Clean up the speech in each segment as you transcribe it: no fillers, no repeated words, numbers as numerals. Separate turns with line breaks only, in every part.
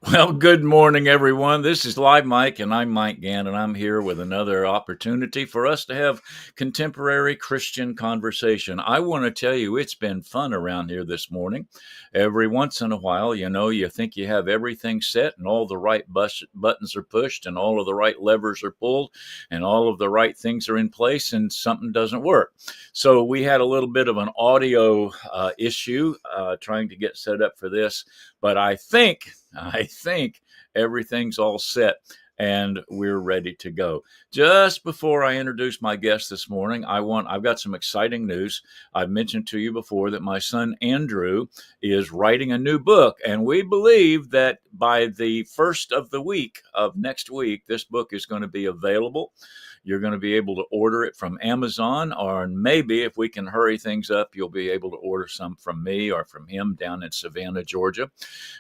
Well, good morning, everyone. This is Live Mike, and I'm Mike Gantt, and I'm here with another opportunity for us to have contemporary Christian conversation. I want to tell you, it's been fun around here this morning. Every once in a while, you think you have everything set, and all the right buttons are pushed, and all of the right levers are pulled, and all of the right things are in place, and something doesn't work. So we had a little bit of an audio issue trying to get set up for this, but I think everything's all set and we're ready to go. Just before I introduce my guest this morning, I've got some exciting news. I've mentioned to you before that my son Andrew is writing a new book, and we believe that by the first of the week of next week, this book is going to be available. You're going to be able to order it from Amazon, or maybe if we can hurry things up, you'll be able to order some from me or from him down in Savannah, Georgia.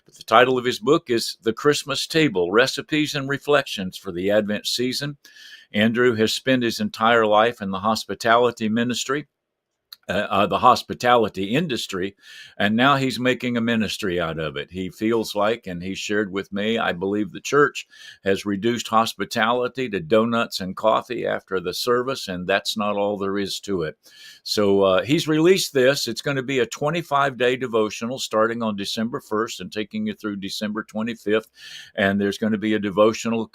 But the title of his book is The Christmas Table: Recipes and Reflections for the Advent Season. Andrew has spent his entire life in the hospitality industry, and now he's making a ministry out of it. He feels like, and he shared with me, I believe the church has reduced hospitality to donuts and coffee after the service, and that's not all there is to it. So he's released this. It's going to be a 25-day devotional starting on December 1st and taking you through December 25th. And there's going to be a devotional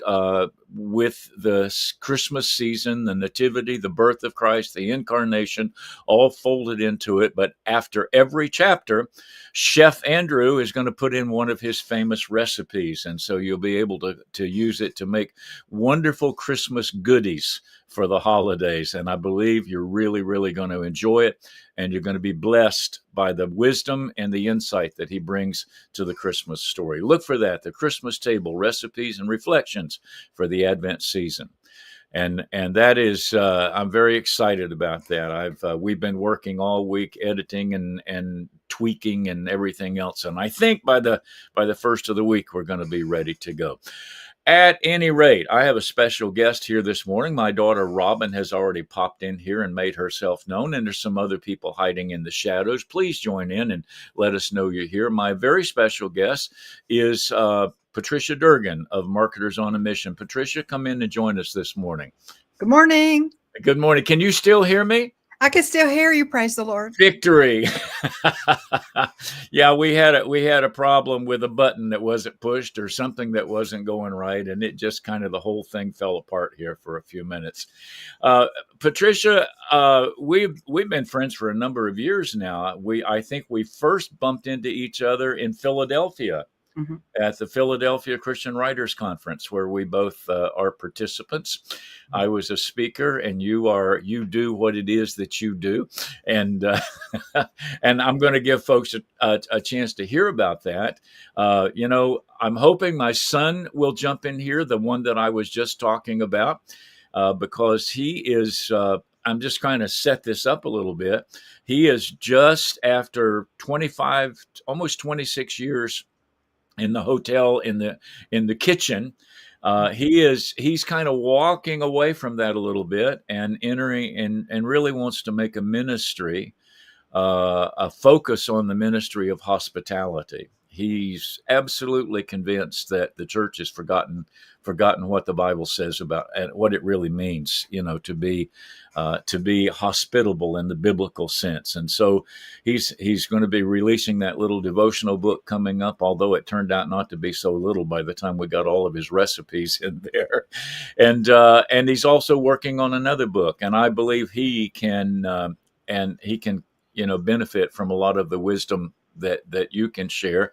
with the Christmas season, the Nativity, the birth of Christ, the Incarnation, all folded into it. But after every chapter, Chef Andrew is going to put in one of his famous recipes. And so you'll be able to use it to make wonderful Christmas goodies for the holidays. And I believe you're really, really going to enjoy it. And you're going to be blessed by the wisdom and the insight that he brings to the Christmas story. Look for that, The Christmas Table: Recipes and Reflections for the Advent Season. And that is, I'm very excited about that. We've been working all week, editing and tweaking and everything else. And I think by the first of the week, we're going to be ready to go. At any rate, I have a special guest here this morning. My daughter Robin has already popped in here and made herself known, and there's some other people hiding in the shadows. Please join in and let us know you're here. My very special guest is Patricia Durgin of Marketers on a Mission. Patricia, come in and join us this morning.
Good morning.
Good morning. Can you still hear me?
I can still hear you, praise the Lord.
Victory. Yeah, we had a problem with a button that wasn't pushed or something that wasn't going right, and it just kind of, the whole thing fell apart here for a few minutes. Patricia, we've been friends for a number of years now. I think we first bumped into each other in Philadelphia. Mm-hmm. At the Philadelphia Christian Writers Conference, where we both are participants. I was a speaker, and you do what it is that you do, and and I'm going to give folks a chance to hear about that. I'm hoping my son will jump in here, the one that I was just talking about, because he is. I'm just trying to set this up a little bit. He is just after 25, almost 26 years in the hotel, in the kitchen. He's kind of walking away from that a little bit and entering and really wants to make a ministry, a focus on the ministry of hospitality. He's absolutely convinced that the church has forgotten what the Bible says about and what it really means, to be hospitable in the biblical sense. And so he's going to be releasing that little devotional book coming up, although it turned out not to be so little by the time we got all of his recipes in there. And he's also working on another book, and I believe he can benefit from a lot of the wisdom that you can share.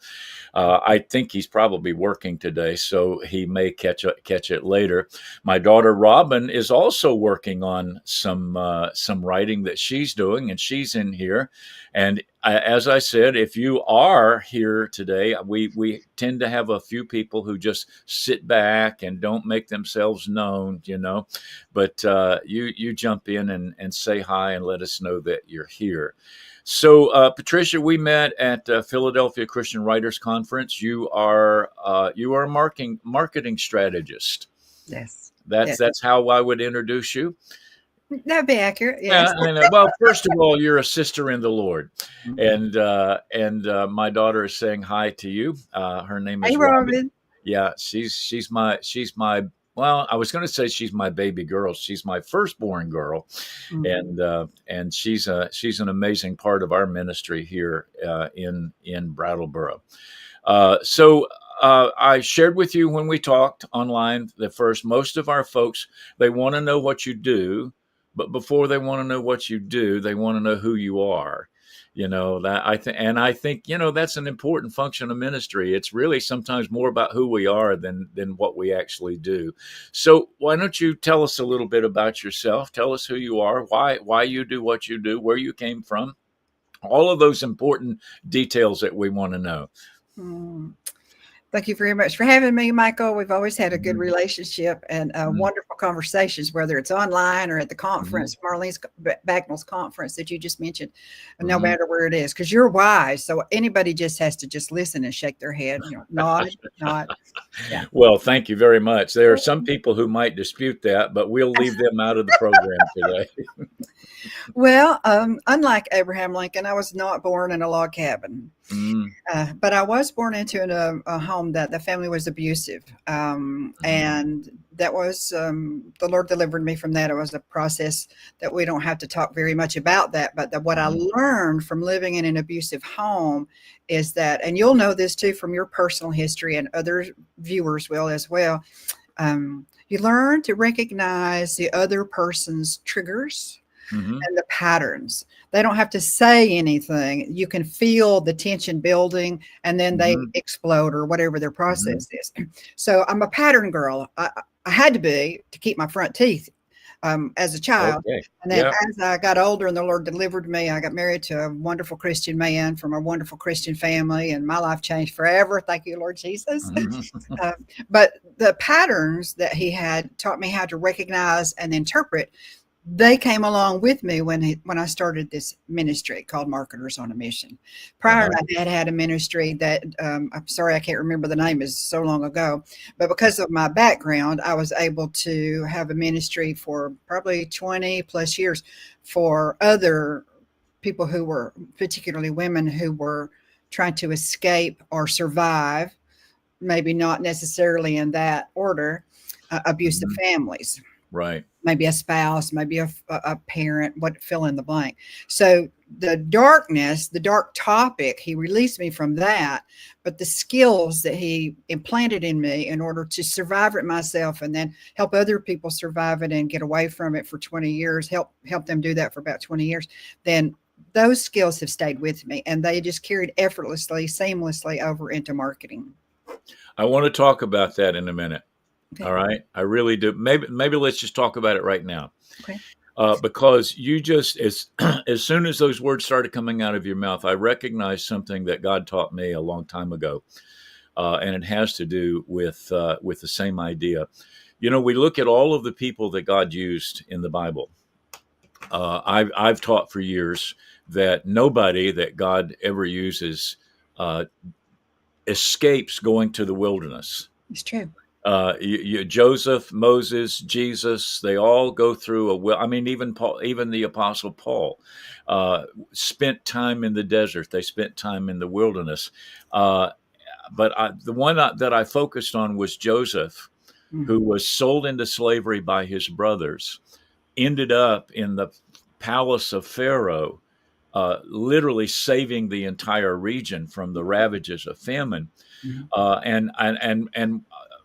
I think he's probably working today, so he may catch it later. My daughter Robin is also working on some writing that she's doing, and she's in here. And as I said, if you are here today, we tend to have a few people who just sit back and don't make themselves known, but you jump in and say hi and let us know that you're here. So, Patricia, we met at Philadelphia Christian Writers Conference. You are a marketing strategist.
Yes.
That's how I would introduce you.
That'd be accurate. Yes.
Well, first of all, you're a sister in the Lord, and my daughter is saying hi to you. Her name is
Hey, Robin.
Yeah, she's my well, I was going to say she's my baby girl. She's my firstborn girl,
Mhm.
and she's an amazing part of our ministry here in Brattleboro. I shared with you when we talked online that first, most of our folks, they want to know what you do, but before they want to know what you do, they want to know who you are. That I think that's an important function of ministry. It's really sometimes more about who we are than what we actually do. So why don't you tell us a little bit about yourself? Tell us who you are, why you do what you do, where you came from, all of those important details that we want to know.
Mm. Thank you very much for having me, Michael. We've always had a good
Mhm.
relationship and
Mhm.
wonderful conversations, whether it's online or at the
Mhm.
conference, Marlene's Bagnall's conference that you just mentioned, no
Mhm.
matter where it is, because you're wise. So anybody just has to just listen and shake their head, nod, nod. Yeah.
Well, thank you very much. There are some people who might dispute that, but we'll leave them out of the program today.
Well, unlike Abraham Lincoln, I was not born in a log cabin.
Mm,
But I was born into a home that the family was abusive.
mhm,
And that was, the Lord delivered me from that. It was a process that we don't have to talk very much about that. But what I
mhm,
learned from living in an abusive home is that, and you'll know this too from your personal history, and other viewers will as well. You learn to recognize the other person's triggers
mhm,
and the patterns. They don't have to say anything. You can feel the tension building and then they
mhm,
explode or whatever their
mhm.
process is. So I'm a pattern girl. I had to be to keep my front teeth as a child.
Okay.
And then
Yeah.
as I got older and the Lord delivered me, I got married to a wonderful Christian man from a wonderful Christian family, and my life changed forever. Thank you, Lord Jesus.
Mhm.
Uh, but the patterns that he had taught me how to recognize and interpret. They came along with me when I started this ministry called Marketers on a Mission. Prior,
Uh-huh.
I had had a ministry that, I'm sorry I can't remember the name, is so long ago, but because of my background, I was able to have a ministry for probably 20 plus years for other people who were, particularly women, who were trying to escape or survive, maybe not necessarily in that order, abusive
Mhm.
families,
Right.
maybe a spouse, maybe a parent, what, fill in the blank. So the darkness, the dark topic, he released me from that, but the skills that he implanted in me in order to survive it myself and then help other people survive it and get away from it for 20 years, help them do that for about 20 years, then those skills have stayed with me and they just carried effortlessly, seamlessly over into marketing.
I want to talk about that in a minute. All
Okay.
right. I really do. Maybe let's just talk about it right now.
Okay.
Because you just as soon as those words started coming out of your mouth, I recognized something that God taught me a long time ago, and it has to do with the same idea. We look at all of the people that God used in the Bible. I've taught for years that nobody that God ever uses uh, escapes going to the wilderness.
It's true.
Joseph, Moses, Jesus, they all go through I mean, even Paul, even the Apostle Paul, spent time in the desert. They spent time in the wilderness. Uh, the one that I focused on was Joseph, who
Mhm.
was sold into slavery by his brothers, ended up in the palace of Pharaoh, literally saving the entire region from the ravages of famine.
Mhm.
And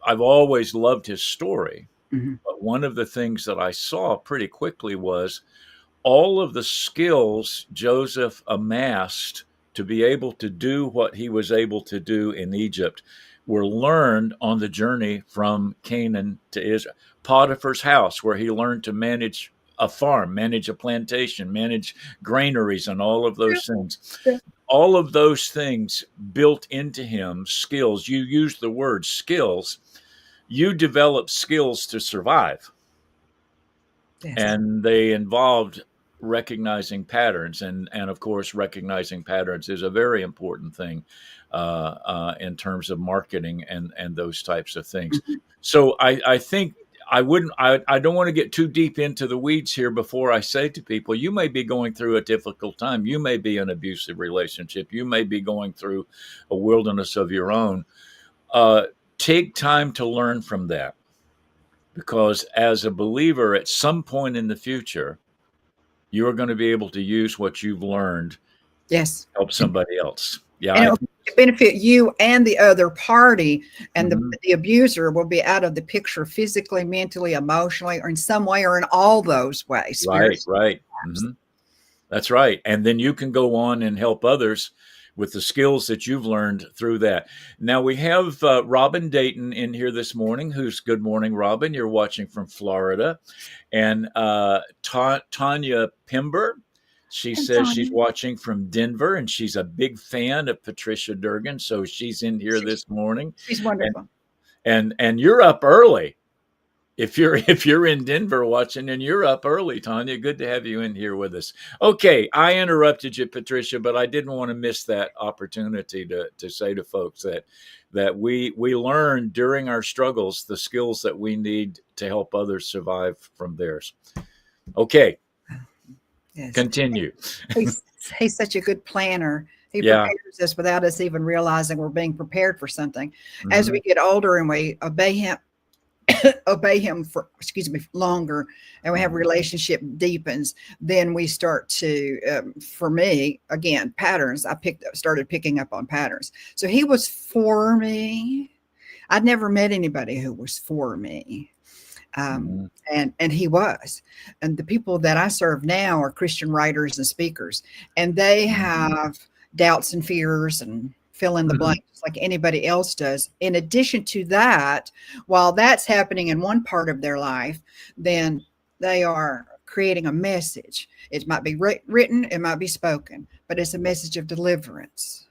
I've always loved his story.
Mhm.
But one of the things that I saw pretty quickly was all of the skills Joseph amassed to be able to do what he was able to do in Egypt were learned on the journey from Canaan to Israel. Potiphar's house, where he learned to manage a farm, manage a plantation, manage granaries, and all of
Yeah,
those things.
yeah.
All of those things built into him skills. You use the word skills. You develop skills to survive,
Yes.
and they involved recognizing patterns, and of course recognizing patterns is a very important thing in terms of marketing and those types of things.
Mhm.
So I think I don't want to get too deep into the weeds here before I say to people, you may be going through a difficult time, you may be in an abusive relationship, you may be going through a wilderness of your own. uh, take time to learn from that, because as a believer, at some point in the future, you're going to be able to use what you've learned to
Yes.
help somebody else. Yeah,
And
I
it will
think.
benefit you and the other party, and
Mhm.
the abuser will be out of the picture physically, mentally, emotionally, or in some way, or in all those ways,
Right,
spiritually.
right. Hmm. That's right. And then you can go on and help others with the skills that you've learned through that. Now we have Robin Dayton in here this morning. Who's good morning, Robin? You're watching from Florida, and Tanya Pimber. She
And
says she's
Tanya,
watching from Denver, and she's a big fan of Patricia Durgin, so she's in here
she's,
this morning.
she's
And
wonderful.
and you're up early. If you're in Denver watching, and you're up early, Tanya, good to have you in here with us. Okay, I interrupted you, Patricia, but I didn't want to miss that opportunity to say to folks that we learn during our struggles the skills that we need to help others survive from theirs. Okay,
Yes.
continue.
He's, he's such a good planner. He
Yeah.
prepares us without us even realizing we're being prepared for something. As
Hmm.
we get older and we obey him for, excuse me, longer, and we have
Hmm.
relationship deepens, then we start to, for me, again, patterns. Started picking up on patterns. So he was for me. I'd never met anybody who was for me.
Hmm.
And he was. And the people that I serve now are Christian writers and speakers, and they have doubts and fears and fill in the
Hmm.
blank just like anybody else does. In addition to that, while that's happening in one part of their life, then they are creating a message. It might be written, it might be spoken, but it's a message of deliverance.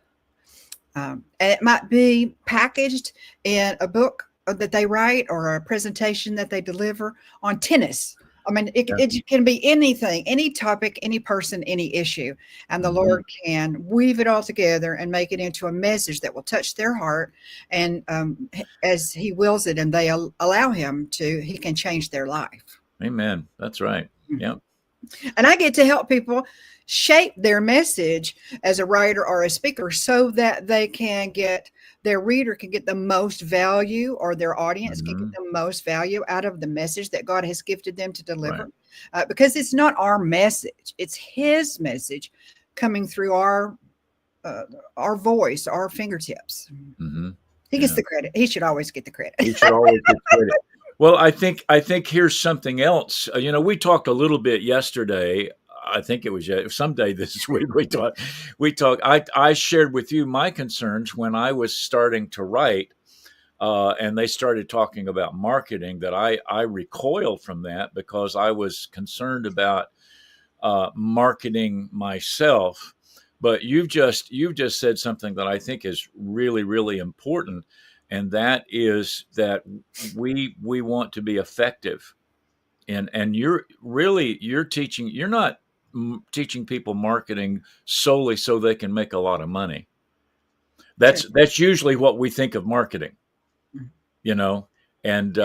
And it might be packaged in a book that they write, or a presentation that they deliver on tennis. I mean,
Yeah.
it can be anything, any topic, any person, any issue. And the
Hmm.
Lord can weave it all together and make it into a message that will touch their heart. And as He wills it and they allow Him to, He can change their life.
Amen. That's right. Yeah.
And I get to help people shape their message as a writer or a speaker so that they can get, their reader can get the most value, or their audience can get
Hmm.
the most value out of the message that God has gifted them to
Right.
deliver. Because it's not our message, it's His message coming through uh, our voice, our fingertips.
Hmm.
He gets
Yeah.
the credit. He should always get the credit.
He should always get credit. Well, I think here's something else. We talked a little bit yesterday. I think it was someday this week we talked. I shared with you my concerns when I was starting to write, and they started talking about marketing. That I recoiled from that because I was concerned about marketing myself. But you've just said something that I think is really really important, and that is that we want to be effective. And you're teaching. You're not teaching people marketing solely so they can make a lot of money.
Sure.
That's usually what we think of marketing, you know. And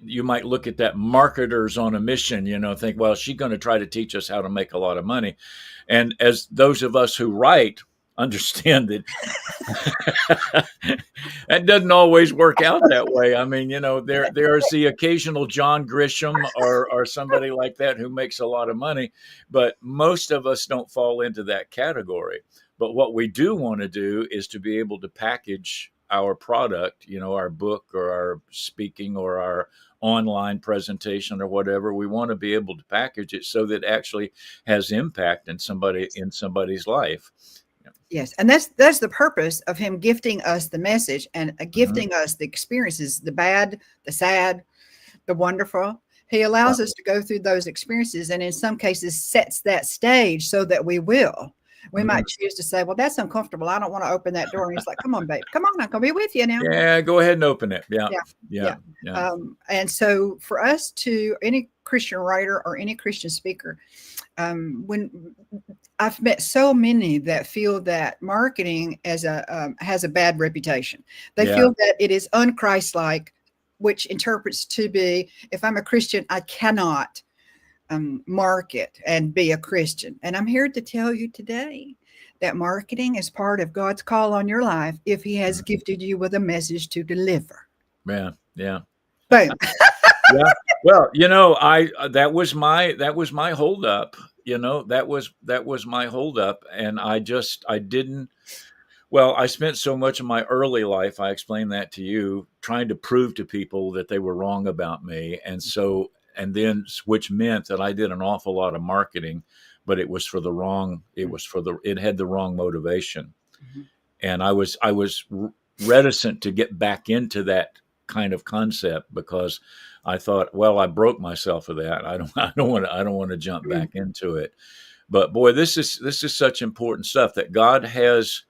you might look at that marketers on a mission, think, well, she's going to try to teach us how to make a lot of money. And as those of us who write understand that that doesn't always work out that way. I mean, there's the occasional John Grisham or somebody like that who makes a lot of money, but most of us don't fall into that category. But what we do want to do is to be able to package our product, our book or our speaking or our online presentation or whatever. We want to be able to package it so that it actually has impact in somebody's life.
Yes, and that's the purpose of Him gifting us the message, and
Mhm.
gifting us the experiences, the bad, the sad, the wonderful. He
Yeah.
allows us to go through those experiences, and in some cases sets that stage so that we will. We
Mm.
might choose to say, "Well, that's uncomfortable. I don't want to open that door." And He's like, "Come on, babe. Come on, I'm gonna be with you now."
Yeah, go ahead and open it. Yeah.
Yeah,
Yeah.
yeah.
Yeah.
And so, for us to, any Christian writer or any Christian speaker, when I've met so many that feel that marketing has a bad reputation. They
Yeah.
feel that it is unchristlike, which interprets to be, if I'm a Christian, I cannot market and be a Christian. And I'm here to tell you today that marketing is part of God's call on your life if He has
Mhm.
gifted you with a message to deliver.
Yeah. Yeah.
Boom.
Yeah. Well, I that was my holdup. That was my holdup, and I didn't. Well, I spent so much of my early life, I explained that to you, trying to prove to people that they were wrong about me, and then which meant that I did an awful lot of marketing, but it was for the wrong. It had the wrong motivation,
Mhm.
and I was reticent to get back into that kind of concept because I thought, well, I broke myself of that. I don't want to jump
Mhm.
back into it. But boy, this is such important stuff that God has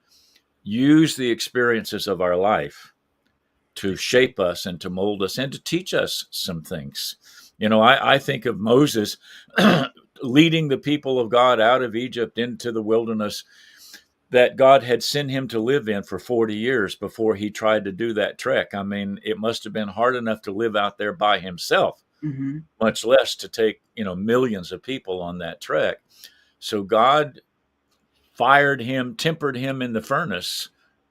used the experiences of our life to shape us and to mold us and to teach us some things. I think of Moses leading the people of God out of Egypt into the wilderness that God had sent him to live in for 40 years before he tried to do that trek. I mean, it must have been hard enough to live out there by himself,
Mhm.
much less to take, millions of people on that trek. So God fired him, tempered him in the furnace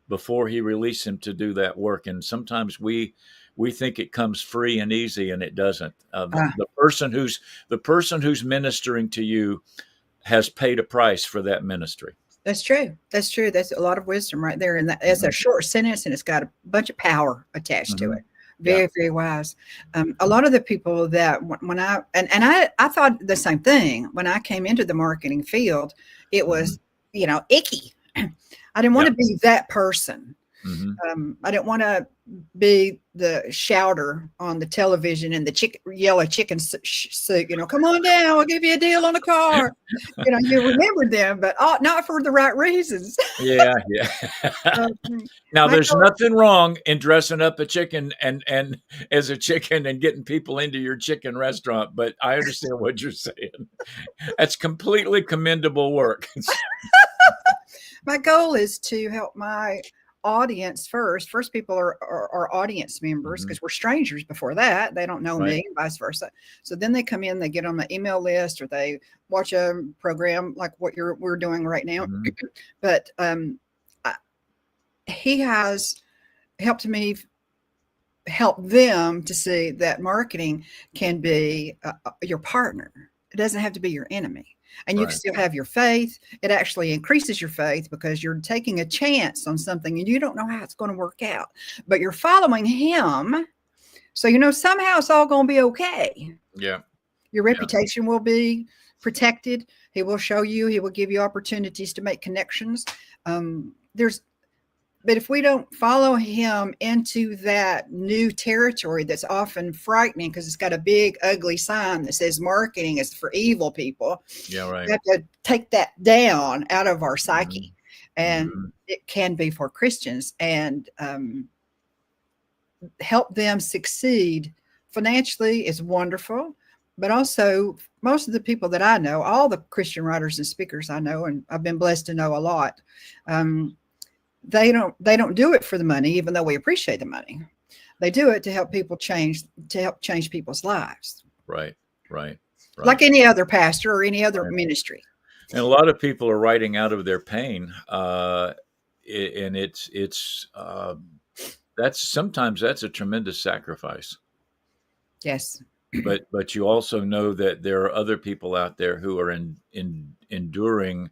before he released him to do that work. And sometimes we think it comes free and easy, and it doesn't.
Ah,
The person who's ministering to you has paid a price for that ministry.
that's true. That's true. That's a lot of wisdom right there. And that's a
Hmm.
short sentence and it's got a bunch of power attached to
Hmm.
it.
Yeah.
Very, very wise. A lot of the people that when I thought the same thing when I came into the marketing field, it
Hmm.
was, icky. I didn't want
Yeah.
to be that person.
Hmm.
I didn't want to be the shouter on the television in the yellow chicken suit. Come on down, I'll give you a deal on a car. You remember them, but not for the right reasons.
Yeah. Yeah.
Um,
Now,
my
there's
goal,
nothing wrong in dressing up a chicken and as a chicken and getting people into your chicken restaurant, but I understand what you're saying. That's completely commendable work.
my goal is to help my audience first. First, people are audience members
Mhm.
because we're strangers before that. They don't know
Right.
me, and vice versa. So then they come in, they get on my email list, or they watch a program like what we're doing right now.
Mhm.
But I, he has helped me help them to see that marketing can be your partner. It doesn't have to be your enemy. And you can
Right.
still have your faith. It actually increases your faith because you're taking a chance on something and you don't know how it's going to work out, but you're following him. So, somehow it's all going to be okay.
Yeah.
Your
Yeah.
reputation will be protected. He will show you, he will give you opportunities to make connections. There's But if we don't follow him into that new territory that's often frightening because it's got a big, ugly sign that says marketing is for evil people,
Yeah.
we
Right.
have to take that down out of our psyche.
Mhm.
And
Mhm.
it can be for Christians and help them succeed financially is wonderful. But also, most of the people that I know, all the Christian writers and speakers I know, and I've been blessed to know a lot, um, they don't do it for the money, even though we appreciate the money. They do it to help change people's lives,
Right. Right.
like
Right.
any other pastor or any other
Right.
ministry.
And a lot of people are writing out of their pain, and that's a tremendous sacrifice.
Yes.
But you also know that there are other people out there who are enduring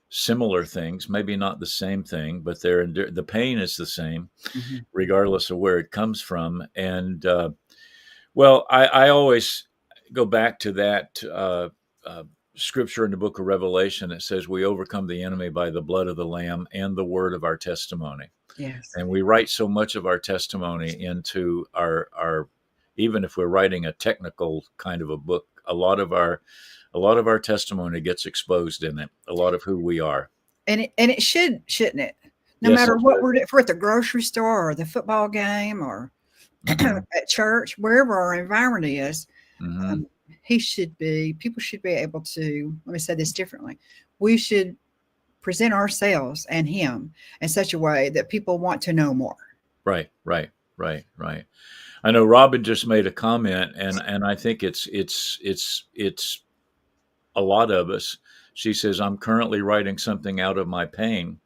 similar things, maybe not the same thing, but the pain is the same,
Mhm.
regardless of where it comes from. And well, I always go back to that scripture in the book of Revelation that says we overcome the enemy by the blood of the Lamb and the word of our testimony.
Yes.
And we write so much of our testimony into our even if we're writing a technical kind of a book, a lot of our testimony gets exposed in it, a lot of who we are.
And it shouldn't it? No
Yes,
matter
it
what
should.
if we're at the grocery store or the football game or
Hmm.
at church, wherever our environment is,
Hmm.
um, people should be able to, let me say this differently. We should present ourselves and him in such a way that people want to know more.
Right, right, right, right. I know Robin just made a comment, and I think it's a lot of us. She says, "I'm currently writing something out of my pain,"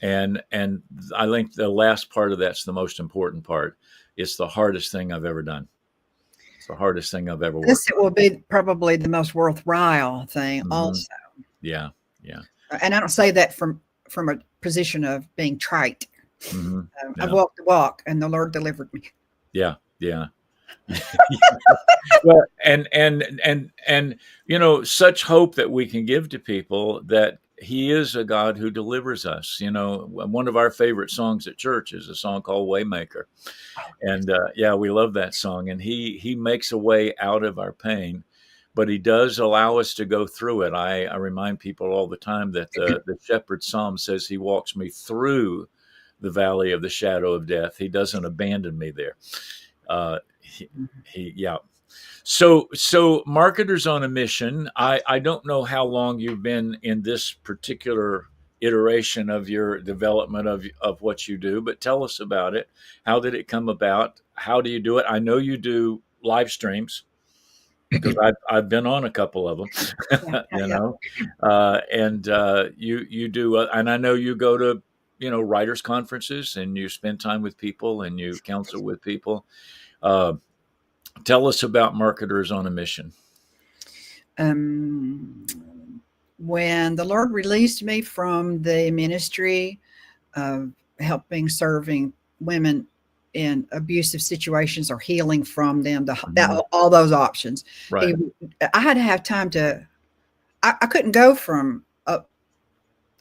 and I think the last part of that's the most important part. it's the hardest thing I've ever done. It's the hardest thing I've ever
This
worked
it will be probably the most worthwhile thing
on.
also.
Yeah, yeah.
And I don't say that from a position of being trite. I've
Yeah,
walked the walk and the Lord delivered me.
yeah, yeah. Well, and such hope that we can give to people that He is a God who delivers us. One of our favorite songs at church is a song called Waymaker,
Oh,
and yeah, we love that song. And He makes a way out of our pain, but He does allow us to go through it. I remind people all the time that the Shepherd Psalm says He walks me through the valley of the shadow of death. He doesn't abandon me there. Yeah. So marketers on a mission. I don't know how long you've been in this particular iteration of your development of what you do, but tell us about it. How did it come about? How do you do it? I know you do live streams because I've been on a couple of
yeah,
them,
yeah, yeah.
and you do, and I know you go to writers conferences and you spend time with people and you counsel with people. Uh, Tell us about marketers on a mission.
Um, when the Lord released me from the ministry of serving women in abusive situations or healing from them,
Mhm.
all those options,
Right.
I had to have time to. I couldn't go from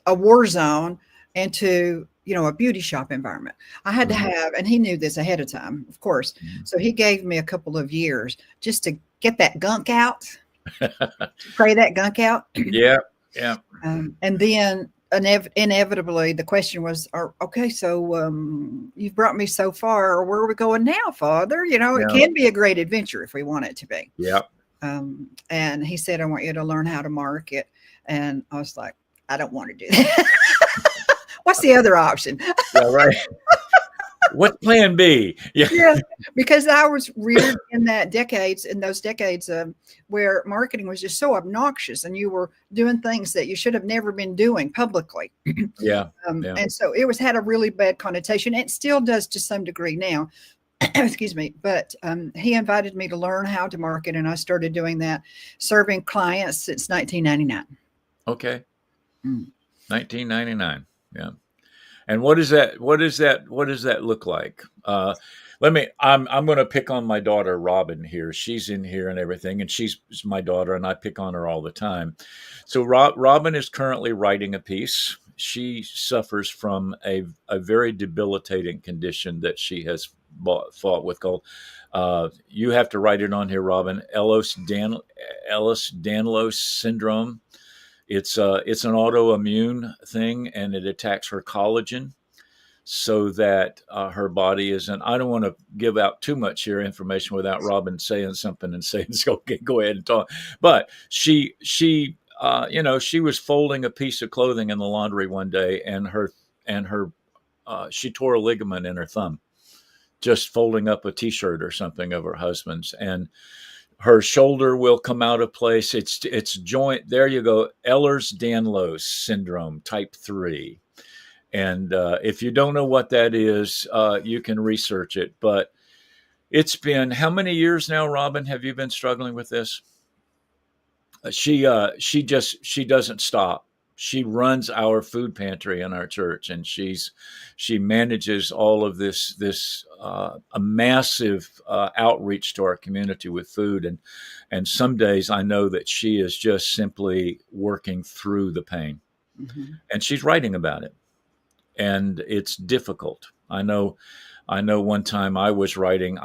a war zone into a beauty shop environment. I had to
Mhm.
have, and he knew this ahead of time, of course.
Mhm.
So he gave me a couple of years just to get that gunk out, to pray that gunk out.
Yeah. Yeah.
And then inevitably the question was, okay, so you've brought me so far. Where are we going now, Father? It
Yeah.
can be a great adventure if we want it to be.
Yeah.
And he said, I want you to learn how to market. And I was like, I don't want to do that. What's the other option?
Yeah. Right. What's Plan B? Yeah.
Yeah, because I was reared in those decades where marketing was just so obnoxious and you were doing things that you should have never been doing publicly.
Yeah. Yeah.
And so it had a really bad connotation. It still does to some degree now. Excuse me. But he invited me to learn how to market, and I started doing that, serving clients since 1999.
Okay.
Mm.
1999. Yeah. And what is that? What is that? What does that look like? I'm going to pick on my daughter, Robin, here. She's in here and everything, and she's my daughter, and I pick on her all the time. So Robin is currently writing a piece. She suffers from a very debilitating condition that she has fought with called, you have to write it on here, Robin, Ehlers-Danlos syndrome. It's an autoimmune thing, and it attacks her collagen so that her body isn't. I don't want to give out too much here information without Robin saying something and saying, "Okay, go ahead and talk." But she was folding a piece of clothing in the laundry one day, and her she tore a ligament in her thumb, just folding up a T-shirt or something of her husband's, and her shoulder will come out of place. It's joint. There you go. Ehlers-Danlos syndrome, type 3. And if you don't know what that is, you can research it. But it's been how many years now, Robin? Have you been struggling with this? She doesn't stop. She runs our food pantry in our church, and she manages all of this a massive outreach to our community with food, and some days I know that she is just simply working through the pain,
Mm-hmm.
and she's writing about it, and it's difficult. I know. One time I was writing,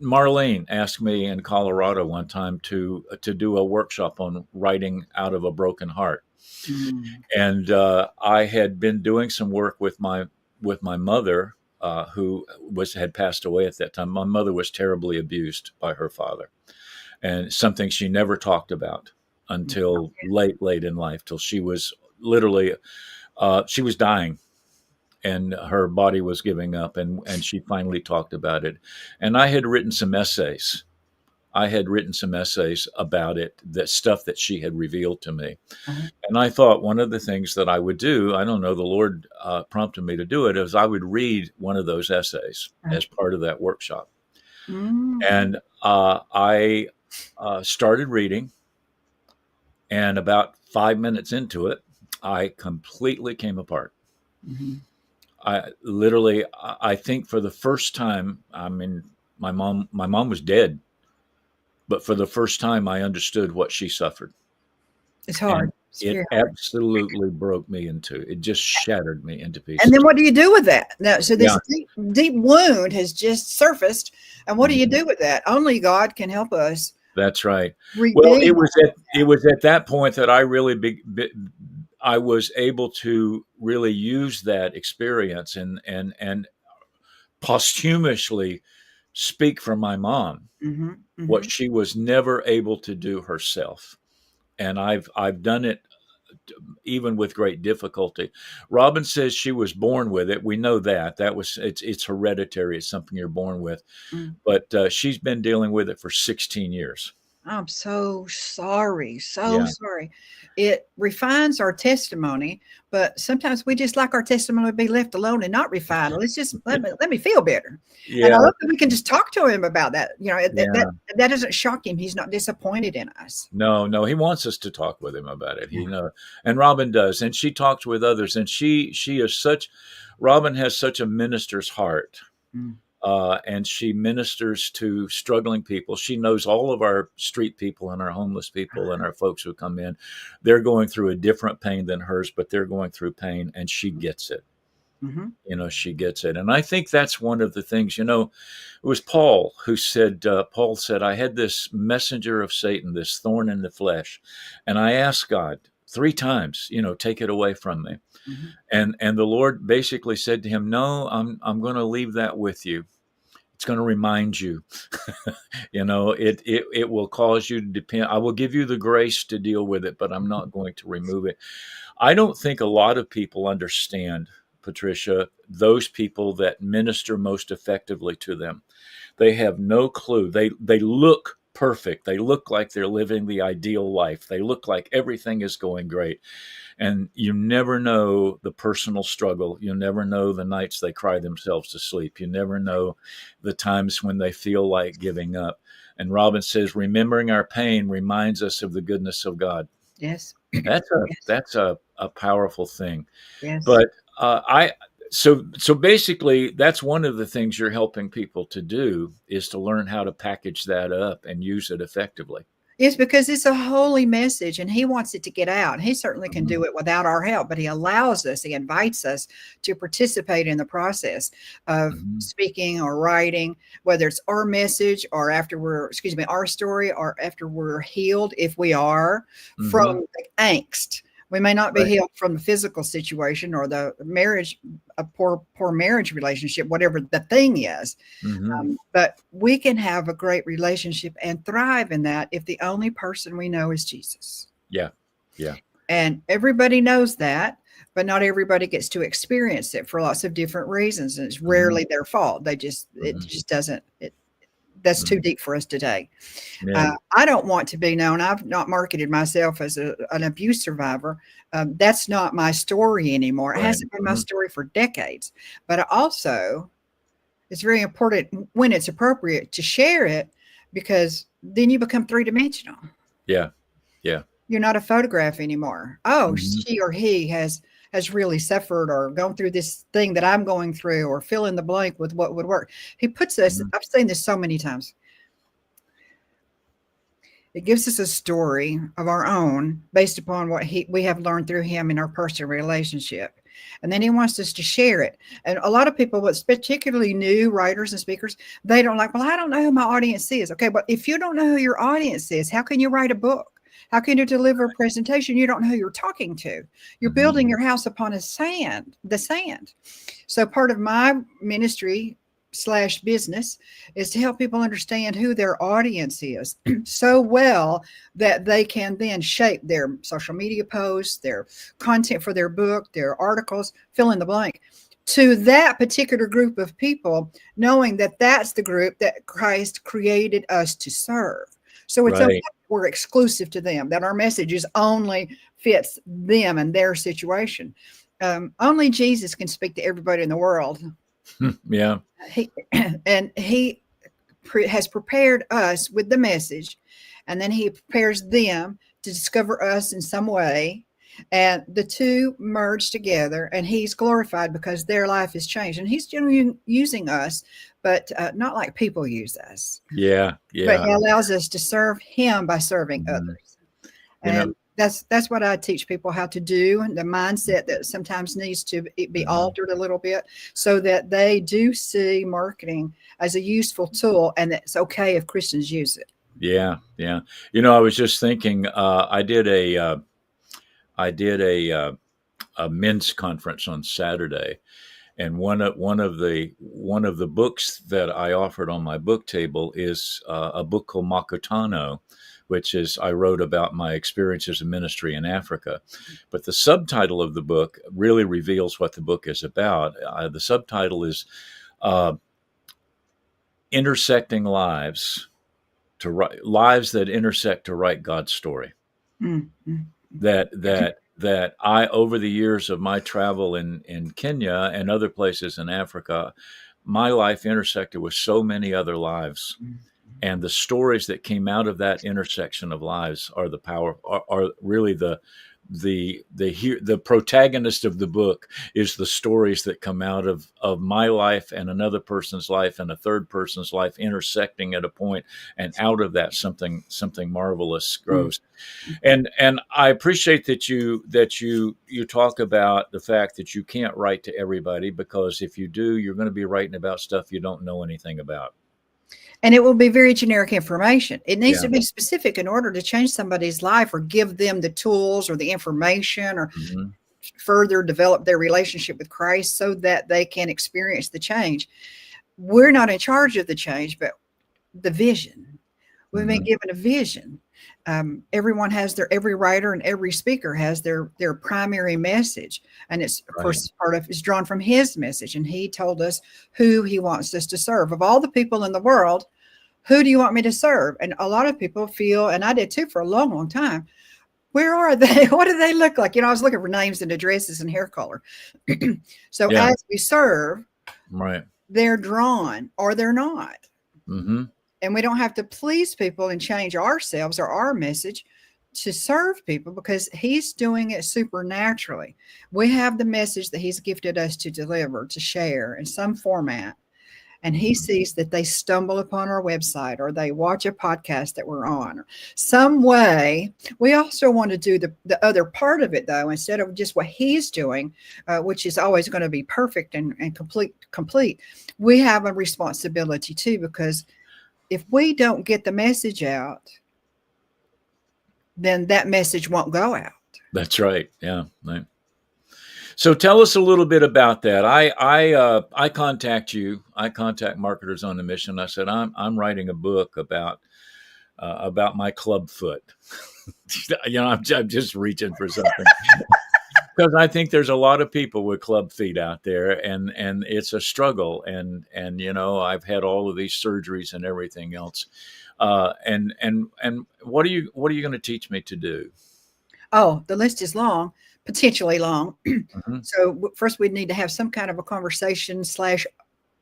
Marlene asked me in Colorado one time to do a workshop on writing out of a broken heart,
Mm.
and I had been doing some work with my mother, who had passed away at that time. My mother was terribly abused by her father, and something she never talked about until late in life, till she was literally she was dying and her body was giving up, and she finally talked about it. And I had written some essays I had written some essays about it, that stuff that she had revealed to me.
Uh-huh.
And I thought one of the things that I would do, I don't know, the Lord prompted me to do it, is I would read one of those essays
Uh-huh.
as part of that workshop.
Mm-hmm.
And I started reading, and about 5 minutes into it, I completely came apart.
Mm-hmm.
I literally, I think for the first time, I mean, my mom was dead, but for the first time, I understood what she suffered,
It's
and
hard. It's
it
very hard.
absolutely broke me into. It just shattered me into
And
pieces.
then what do you do with that? Now, so this
Yeah,
deep, deep wound has just surfaced, and what do you
mhm,
do with that? Only God can help us
that's right. Well,
redeem.
it was at that point that I really I was able to really use that experience and posthumously speak for my mom
Mm-hmm.
what
Mm-hmm.
she was never able to do herself. And I've done it even with great difficulty. Robin says she was born with it. We know that it's hereditary. It's something you're born with.
Mm.
But she's been dealing with it for 16 years.
I'm so sorry, so
Yeah,
sorry. It refines our testimony, but sometimes we just like our testimony to be left alone and not refined. Let's just let me feel better. And I
yeah,
love that we can just talk to him about that. That
yeah.
that doesn't shock him. He's not disappointed in us.
No, no, he wants us to talk with him about it. And Robin does, and she talks with others, and she is such. Robin has such a minister's heart,
Mm.
and she ministers to struggling people. She knows all of our street people and our homeless people and our folks who come in. They're going through a different pain than hers, but they're going through pain, and she gets it.
Mm-hmm.
She gets it. And I think that's one of the things, it was Paul who said, Paul said, I had this messenger of Satan, this thorn in the flesh. And I asked God 3 times, take it away from me.
Mm-hmm.
And the Lord basically said to him, no, I'm going to leave that with you. It's going to remind you, it will cause you to depend. I will give you the grace to deal with it, but I'm not going to remove it. I don't think a lot of people understand, Patricia, those people that minister most effectively to them. They have no clue. They look perfect. They look like they're living the ideal life. They look like everything is going great. And you never know the personal struggle. You never know the nights they cry themselves to sleep. You never know the times when they feel like giving up. And Robin says, remembering our pain reminds us of the goodness of God.
Yes.
That's a
Yes.
that's a powerful thing.
Yes.
But I so basically that's one of the things you're helping people to do is to learn how to package that up and use it effectively.
Yes, because it's a holy message and he wants it to get out. He certainly can
Mhm,
do it without our help, but he allows us, he invites us to participate in the process of
mhm,
speaking or writing, whether it's our message or after our story or after we're healed, if we are
mhm,
from the angst. We may not be
right,
healed from the physical situation or the marriage, a poor marriage relationship, whatever the thing is.
mhm,
But we can have a great relationship and thrive in that if the only person we know is Jesus.
yeah, yeah,
And everybody knows that, but not everybody gets to experience it for lots of different reasons. And it's
mhm,
rarely their fault. It
mhm,
just doesn't, that's too
mhm,
deep for us today.
yeah,
I don't want to be known. I've not marketed myself as an abuse survivor. That's not my story anymore. It
right,
hasn't been my
mhm,
story for decades. But I also, it's very important when it's appropriate to share it because then you become three-dimensional.
yeah, yeah,
You're not a photograph anymore. Oh,
mhm,
she or he has really suffered or gone through this thing that I'm going through, or fill in the blank with what would work. He puts us,
mhm,
I've seen this so many times. It gives us a story of our own based upon what we have learned through him in our personal relationship. And then he wants us to share it. And a lot of people, what's particularly new writers and speakers, they don't like, well, I don't know who my audience is. Okay, but if you don't know who your audience is, how can you write a book? How can you deliver a presentation? You don't know who you're talking to. You're
mhm,
building your house upon the sand. So part of my ministry slash business is to help people understand who their audience is so well that they can then shape their social media posts, their content for their book, their articles, fill in the blank, to that particular group of people, knowing that that's the group that Christ created us to serve. So it's okay
Right.
we're exclusive to them, that our message only fits them and their situation. Only Jesus can speak to everybody in the world.
Yeah.
He and he has prepared us with the message, and then he prepares them to discover us in some way, and the two merge together, and he's glorified because their life has changed, and he's generally using us, but not like people use us,
Yeah.
but
Yeah.
he allows us to serve him by serving
Mhm.
others.
You know,
And that's what I teach people how to do, and the mindset that sometimes needs to be
mhm.
altered a little bit, so that they do see marketing as a useful tool, and that it's okay if Christians use it.
Yeah. Yeah. I was just thinking, I did a men's conference on Saturday, and one of the books that I offered on my book table is a book called Makutano, which is I wrote about my experiences in ministry in Africa. But the subtitle of the book really reveals what the book is about. The subtitle is uh, "Intersecting Lives to Write Lives that Intersect to Write God's Story."
Mm-hmm.
That I, over the years of my travel in Kenya and other places in Africa, my life intersected with so many other lives, and the stories that came out of that intersection of lives are the power are really the protagonist of the book is the stories that come out of my life and another person's life and a third person's life intersecting at a point, and out of that something marvelous grows. And I appreciate that you talk about the fact that you can't write to everybody, because if you do, you're going to be writing about stuff you don't know anything about.
And it will be very generic information. It needs
Yeah.
to be specific in order to change somebody's life or give them the tools or the information or
Hmm.
further develop their relationship with Christ so that they can experience the change. We're not in charge of the change, but the vision. We've been
Hmm.
given a vision. Everyone has every writer and every speaker has their primary message, and it's of
Right.
course part of is drawn from his message. And he told us who he wants us to serve. Of all the people in the world, who do you want me to serve? And a lot of people feel, and I did too for a long, long time, where are they? What do they look like? I was looking for names and addresses and hair color. So
Yeah.
as we serve,
Right.
they're drawn or they're not.
Hmm.
And we don't have to please people and change ourselves or our message to serve people, because he's doing it supernaturally. We have the message that he's gifted us to deliver, to share in some format. And he
Hmm.
sees that they stumble upon our website or they watch a podcast that we're on or some way. We also want to do the other part of it, though, instead of just what he's doing, which is always going to be perfect and complete. We have a responsibility too, because if we don't get the message out, then that message won't go out.
That's right. Yeah. Right. So tell us a little bit about that. I contact you. I contact Marketers on a Mission. I said I'm writing a book about my club foot. I'm just reaching for something, because I think there's a lot of people with club feet out there, and it's a struggle. And I've had all of these surgeries and everything else. And what are you going to teach me to do?
Oh, the list is long, potentially long.
Hmm.
So first we'd need to have some kind of a conversation slash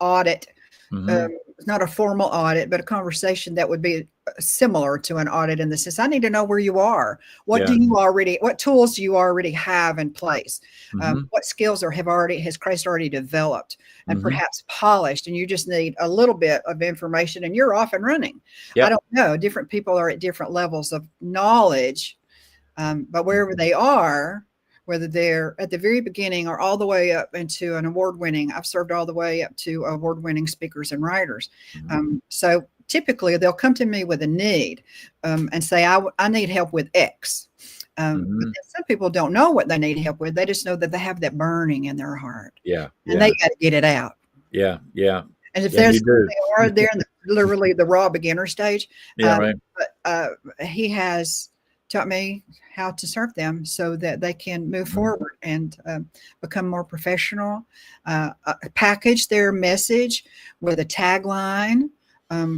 audit.
Hmm.
It's not a formal audit, but a conversation that would be similar to an audit in the sense I need to know where you are.
Yeah.
What tools do you already have in place?
Hmm.
What skills has Christ already developed and
Hmm.
perhaps polished? And you just need a little bit of information and you're off and running. I
Yep.
don't know. Different people are at different levels of knowledge, but wherever they are, whether they're at the very beginning or all the way up into an I've served all the way up to award winning speakers and writers.
Hmm.
So typically they'll come to me with a need and say, I need help with X. But
Hmm.
then some people don't know what they need help with. They just know that they have that burning in their heart
Yeah.
and they
Yeah.
got to get it out.
Yeah. Yeah.
And if
Yeah. You
they are there in literally the raw beginner stage,
do. Yeah.
um,
Right.
but he has taught me how to serve them so that they can move forward and become more professional, package their message with a tagline.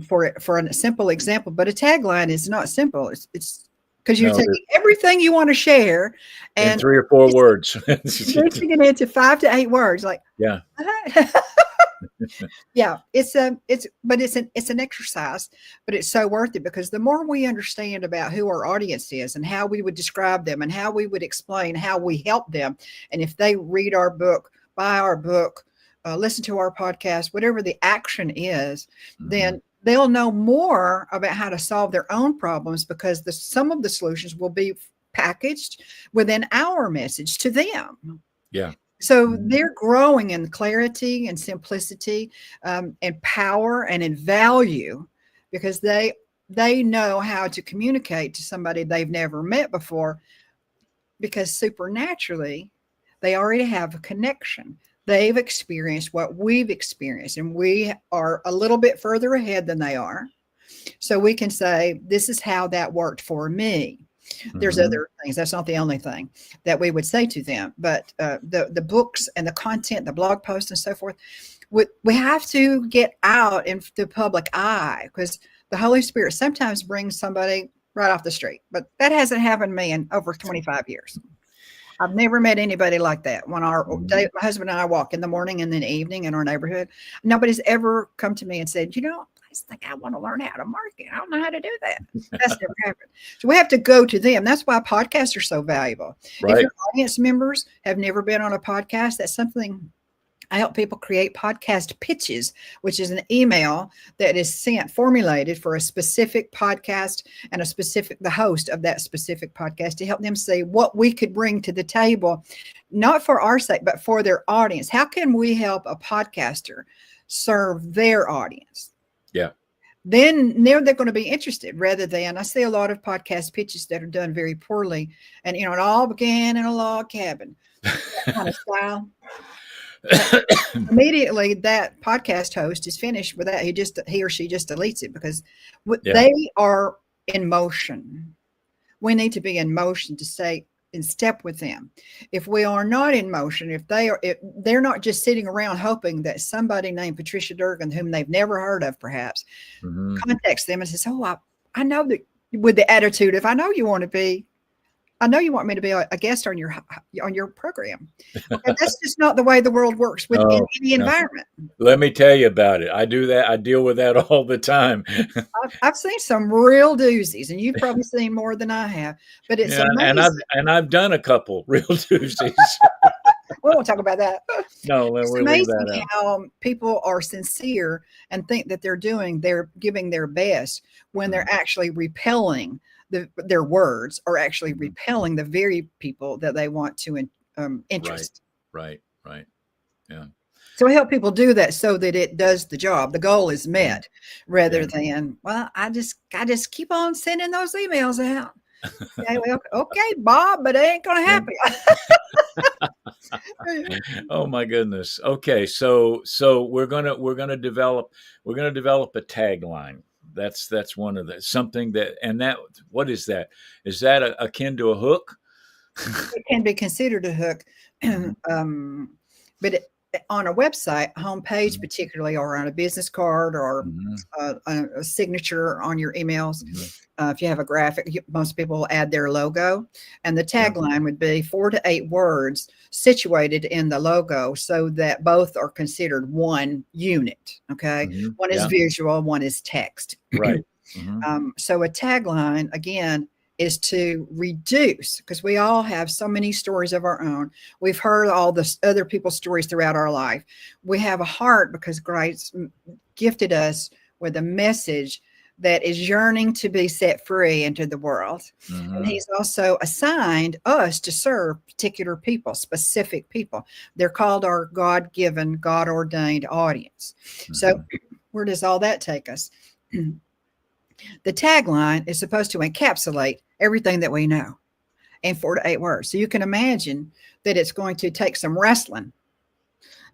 For a simple example, but a tagline is not simple. It's because you're
No,
taking everything you want to share
in
and
3 or 4 words.
reducing it into 5 to 8 words. Like,
Yeah.
yeah, it's an exercise, but it's so worth it because the more we understand about who our audience is and how we would describe them and how we would explain how we help them, and if they read our book, buy our book, listen to our podcast, whatever the action is, then they'll know more about how to solve their own problems because some of the solutions will be packaged within our message to them.
Yeah.
So they're growing in clarity and simplicity, and power and in value because they know how to communicate to somebody they've never met before because supernaturally they already have a connection. They've experienced what we've experienced, and we are a little bit further ahead than they are. So we can say, this is how that worked for me. There's other things. That's not the only thing that we would say to them. But the books and the content, the blog posts and so forth, we have to get out in the public eye because the Holy Spirit sometimes brings somebody right off the street. But that hasn't happened to me in over 25 years. I've never met anybody like that. When my husband and I walk in the morning and in the evening in our neighborhood, nobody's ever come to me and said, I just think I want to learn how to market. I don't know how to do that. That's never happened. So we have to go to them. That's why podcasts are so valuable.
Right.
If your audience members have never been on a podcast, that's something I help people create podcast pitches, which is an email that is formulated for a specific podcast and the host of that specific podcast to help them see what we could bring to the table, not for our sake, but for their audience. How can we help a podcaster serve their audience?
Yeah.
Then they're going to be interested rather than, I see a lot of podcast pitches that are done very poorly. And, it all began in a log cabin, that kind of style. Immediately that podcast host is finished with that. He or she just deletes it because they are in motion. We need to be in motion to stay in step with them. If we are not in motion, if they're not just sitting around hoping that somebody named Patricia Durgin, whom they've never heard of perhaps, contacts them and says, I know that, with the attitude of, I know you want me to be a guest on your program. Okay, that's just not the way the world works within any environment.
Let me tell you about it. I do that. I deal with that all the time.
I've seen some real doozies, and you've probably seen more than I have. But it's amazing.
And I've done a couple real doozies.
We won't talk about that.
No, we'll leave that out.
How people are sincere and think that they're giving their best when they're actually repelling their words are actually repelling the very people that they want to interest.
Right. Yeah.
So I help people do that so that it does the job. The goal is met rather than, well, I just keep on sending those emails out. Okay, Bob, but it ain't going to happen.
Oh my goodness. Okay. So we're going to develop a tagline. That's one of something what is that? Is that akin to a hook?
It can be considered a hook. But on a website homepage, particularly, or on a business card or a signature on your emails, if you have a graphic, most people will add their logo, and the tagline would be 4 to 8 words situated in the logo so that both are considered one unit. Okay. One is visual, one is text.
Right.
So a tagline, again, is to reduce, because we all have so many stories of our own. We've heard all the other people's stories throughout our life. We have a heart because Christ gifted us with a message that is yearning to be set free into the world. And he's also assigned us to serve particular people, specific people. They're called our God-given, God-ordained audience. So where does all that take us? The tagline is supposed to encapsulate everything that we know in 4 to 8 words. So you can imagine that it's going to take some wrestling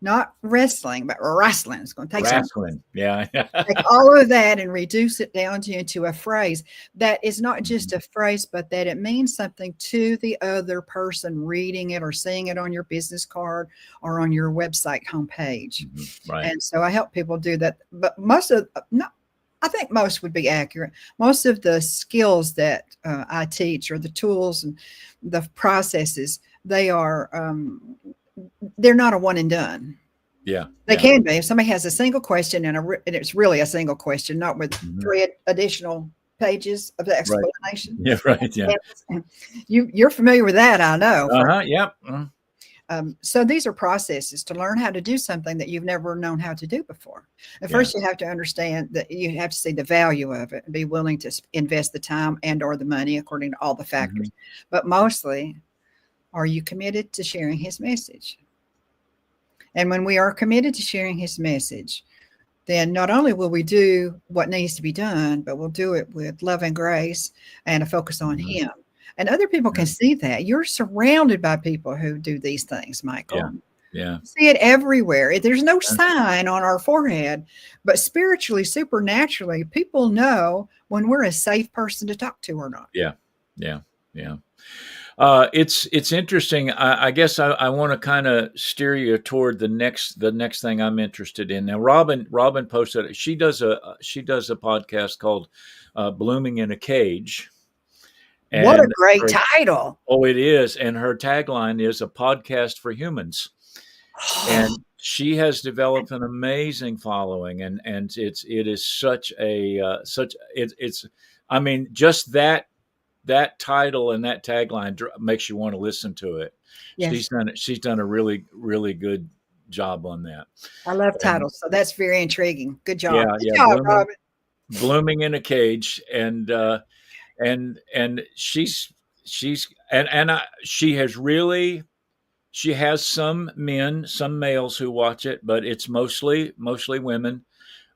not wrestling, but wrestling. It's going to take some
Wrestling. Yeah.
take all of that and reduce it down to into a phrase that is not just a phrase, but that it means something to the other person reading it or seeing it on your business card or on your website homepage.
Right.
And so I help people do that. But most of, not, I think most would be accurate. Most of the skills that I teach, or the tools and the processes, they are, they're not a one and done.
Yeah.
They
Yeah.
can be. If somebody has a single question and it's really a single question, not with three additional pages of the
Right.
explanation.
Yeah. Right. Yeah.
You're familiar with that, I know.
Yep.
So these are processes to learn how to do something that you've never known how to do before. At first, you have to understand that you have to see the value of it and be willing to invest the time and or the money according to all the factors. But mostly, are you committed to sharing his message? And when we are committed to sharing his message, then not only will we do what needs to be done, but we'll do it with love and grace and a focus on him. And other people can see that. You're surrounded by people who do these things, Michael.
Yeah. Yeah.
You see it everywhere. There's no sign on our forehead, but spiritually, supernaturally, people know when we're a safe person to talk to or not.
Yeah. Yeah. Yeah. It's interesting. I guess I want to kind of steer you toward the next thing I'm interested in. Now, Robin posted. She does a podcast called "Blooming in a Cage." And
what a great title!
Oh, it is. And her tagline is "A podcast for humans." And she has developed an amazing following, and it is such a it's. I mean, just that title and that tagline makes you want to listen to it. Yes. She's done a really, really good job on that.
I love titles, so that's very intriguing. Good job.
Yeah,
good job, Robin.
Blooming in a Cage, and she's she has some males who watch it, but it's mostly women.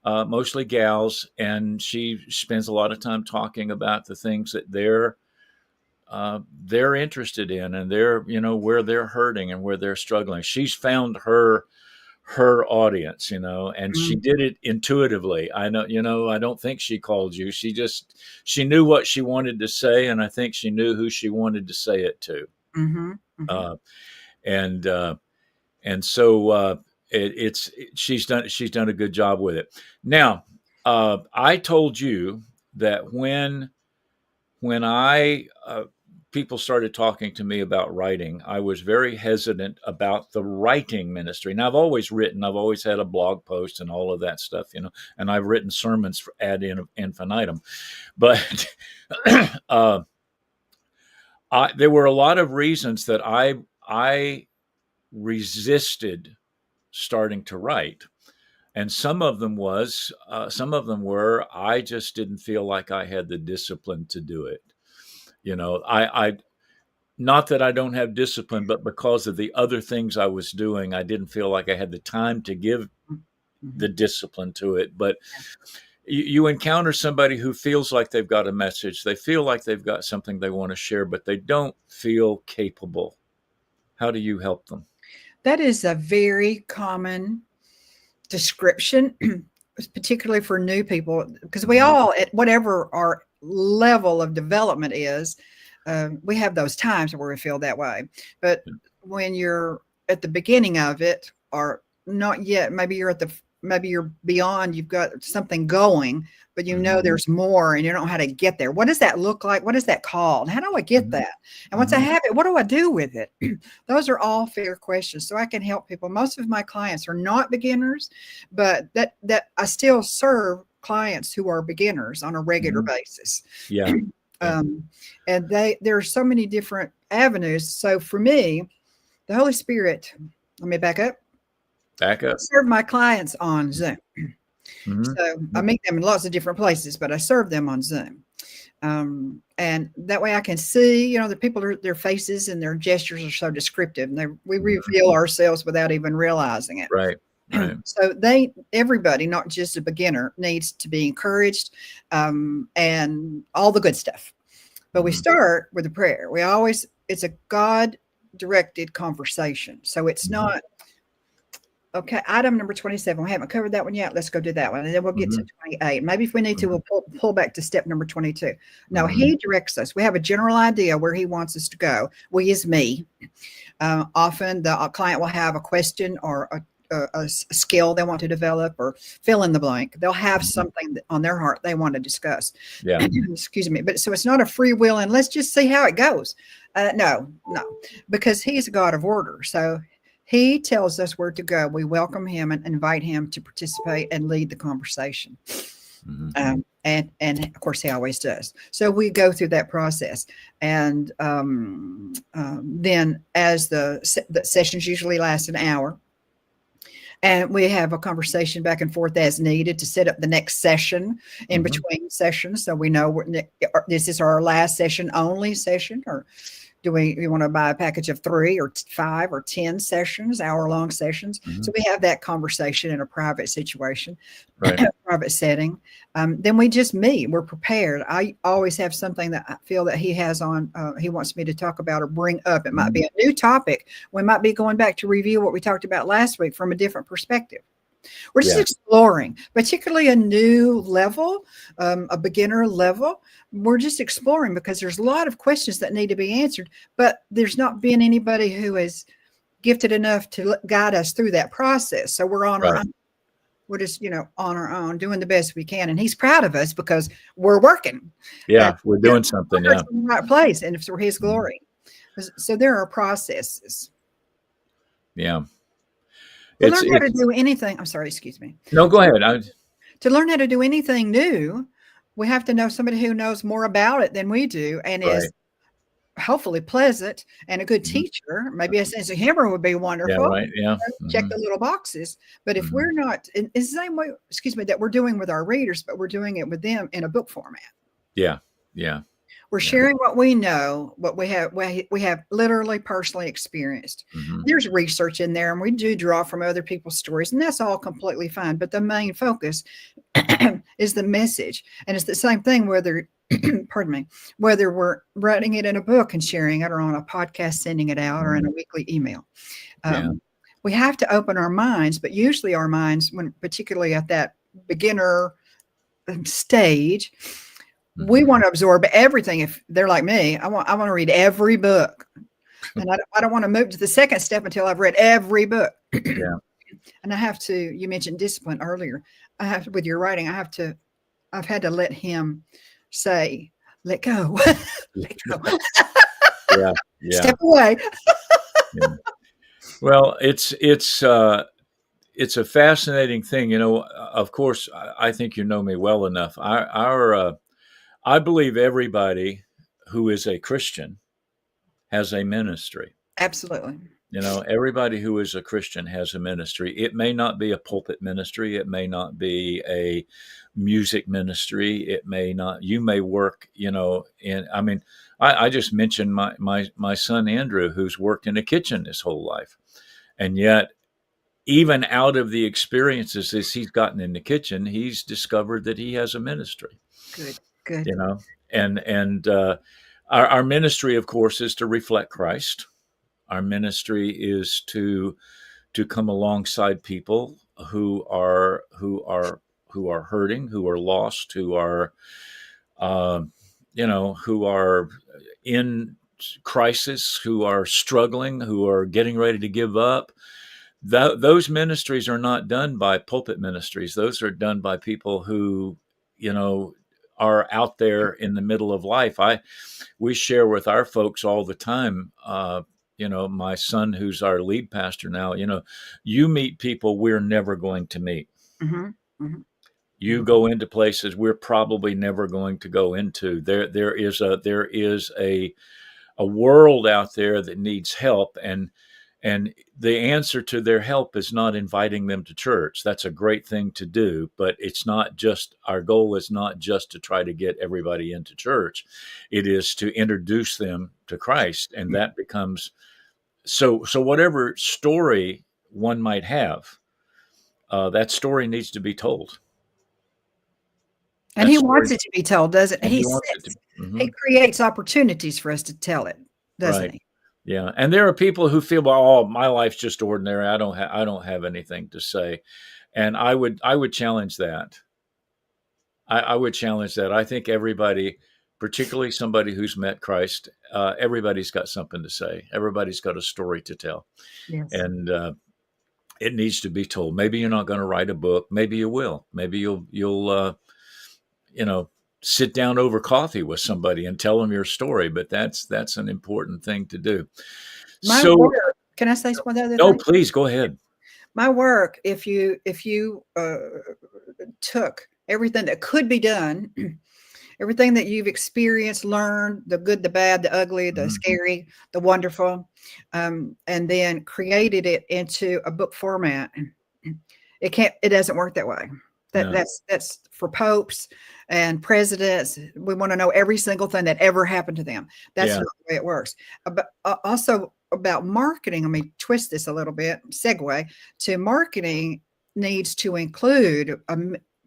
Mostly gals, and she spends a lot of time talking about the things that they're interested in, and they're where they're hurting and where they're struggling. She's found her audience, and she did it intuitively. I know, I don't think she called you. She knew what she wanted to say, and I think she knew who she wanted to say it to. And so. She's done a good job with it. Now, I told you that when people started talking to me about writing, I was very hesitant about the writing ministry. Now, I've always written. I've always had a blog post and all of that stuff, and I've written sermons ad infinitum. But there were a lot of reasons that I resisted starting to write, and some of them were I just didn't feel like I had the discipline to do it. I not that I don't have discipline, but because of the other things I was doing, I didn't feel like I had the time to give the discipline to it. But you encounter somebody who feels like they've got a message, they feel like they've got something they want to share, but they don't feel capable. How do you help them?
That is a very common description, particularly for new people, because we all, at whatever our level of development is, we have those times where we feel that way. But when you're at the beginning of it, or not yet, maybe you're beyond, you've got something going, but there's more and you don't know how to get there. What does that look like? What is that called? How do I get that? And once I have it, what do I do with it? Those are all fair questions. So I can help people. Most of my clients are not beginners, but that I still serve clients who are beginners on a regular basis.
Yeah.
And there are so many different avenues. So for me, the Holy Spirit, let me back up. I serve my clients on Zoom. So I meet them in lots of different places, but I serve them on Zoom. And that way I can see, the people, their faces and their gestures are so descriptive, and we reveal ourselves without even realizing it.
Right.
So everybody, not just a beginner, needs to be encouraged, and all the good stuff. But we start with a prayer. It's a God-directed conversation. So it's not, Okay, item number 27. We haven't covered that one yet. Let's go do that one, and then we'll get to
Hmm.
28. Maybe if we need to,
Hmm.
we'll pull back to step number 22. No,
Hmm.
he directs us. We have a general idea where he wants us to go. We is me. Often the client will have a question or a skill they want to develop or fill in the blank. They'll have
Hmm.
something on their heart they want to discuss.
Yeah.
Excuse me. But so it's not a free will and let's just see how it goes. No, no, because he's a God of order. So he tells us where to go. We welcome him and invite him to participate and lead the conversation.
Hmm.
And of course he always does. So we go through that process, and then as the sessions usually last an hour, and we have a conversation back and forth as needed to set up the next session in
Hmm.
between sessions, so we know this is our last session only session, or do we want to buy a package of 3 or 5 or 10 sessions, hour-long sessions?
Hmm.
So we have that conversation in a private situation,
Right.
private setting. Then we just meet. We're prepared. I always have something that I feel that he has on, he wants me to talk about or bring up. It might
Hmm.
be a new topic. We might be going back to review what we talked about last week from a different perspective. We're just
Yeah.
exploring, particularly a new level, a beginner level. We're just exploring because there's a lot of questions that need to be answered, but there's not been anybody who is gifted enough to guide us through that process. So we're on our
Right.
own. We're just, on our own, doing the best we can. And he's proud of us because we're working. And
Yeah. We're
you know,
doing something.
our
Yeah.
heart's in the right place, and it's for his
Mhm.
glory. So there are processes.
Yeah.
To
It's
learn how to
it's
do anything, I'm sorry, excuse me.
no. Go ahead. I.
To learn how to do anything new, we have to know somebody who knows more about it than we do and
Right.
is hopefully pleasant and a good
Hmm.
teacher. Maybe a sense of humor would be
Yeah.
wonderful.
Right. Yeah.
Check
Hmm.
the little boxes. But if
Hmm.
we're not, it's the same way, excuse me, that we're doing with our readers, but we're doing it with them in a book format.
Yeah. Yeah.
We're
Yeah.
sharing what we know, what we have literally personally experienced.
Hmm.
There's research in there, and we do draw from other people's stories, and that's all completely fine. But the main focus is the message, and it's the same thing whether, pardon me, whether we're writing it in a book and sharing it, or on a podcast, sending it out, or in
Hmm.
a weekly email.
Yeah.
We have to open our minds, but usually our minds, when particularly at that beginner stage, we
Hmm.
want to absorb everything. If they're like me, I want to read every book, and I don't want to move to the second step until I've read every book.
Yeah.
And I have to. You mentioned discipline earlier. I have to, with your writing. I've had to let him say, "Let go, let go,
Yeah. Yeah.
step away."
Yeah. Well, it's a fascinating thing. Of course, I think you know me well enough. I believe everybody who is a Christian has a ministry.
Absolutely.
Everybody who is a Christian has a ministry. It may not be a pulpit ministry. It may not be a music ministry. It may not, you may work, I mean, I just mentioned my son, Andrew, who's worked in a kitchen his whole life. And yet, even out of the experiences as he's gotten in the kitchen, he's discovered that he has a ministry,
Good. Good.
you know, and our ministry, of course, is to reflect Christ. Our ministry is to come alongside people who are hurting, who are lost, uh, who are in crisis, who are struggling, who are getting ready to give up. Those ministries are not done by pulpit ministries. Those are done by people who, you know, are out there in the middle of life. We share with our folks all the time. My son, who's our lead pastor now, you meet people we're never going to meet.
Mm-hmm. Mm-hmm.
You go into places we're probably never going to go into. There is a world out there that needs help, and the answer to their help is not inviting them to church. That's a great thing to do, but it's not just, our goal is not just to try to get everybody into church. It is to introduce them to Christ, and that becomes so whatever story one might have, that story needs to be told.
And
That
he wants
story,
it to be told, doesn't
and
he?
he wants it to.
He
Mhm.
creates opportunities for us to tell it, doesn't
Right.
he?
Yeah, and there are people who feel, well, oh, my life's just ordinary. I don't have anything to say, and I would challenge that. I would challenge that. I think everybody, particularly somebody who's met Christ, everybody's got something to say. Everybody's got a story to tell,
Yes.
and it needs to be told. Maybe you're not going to write a book. Maybe you will. Maybe you'll you know, sit down over coffee with somebody and tell them your story. But that's an important thing to do.
My
So,
work, can I say one other
no,
thing?
please go ahead.
My work, if you took everything that could be done, everything that you've experienced, learned, the good, the bad, the ugly, the
Mhm.
scary, the wonderful, and then created it into a book format, it doesn't work that way.
No,
That's for popes and presidents. We want to know every single thing that ever happened to them. That's
yeah,
not the way it works. But also about marketing, let me twist this a little bit, segue to marketing needs to include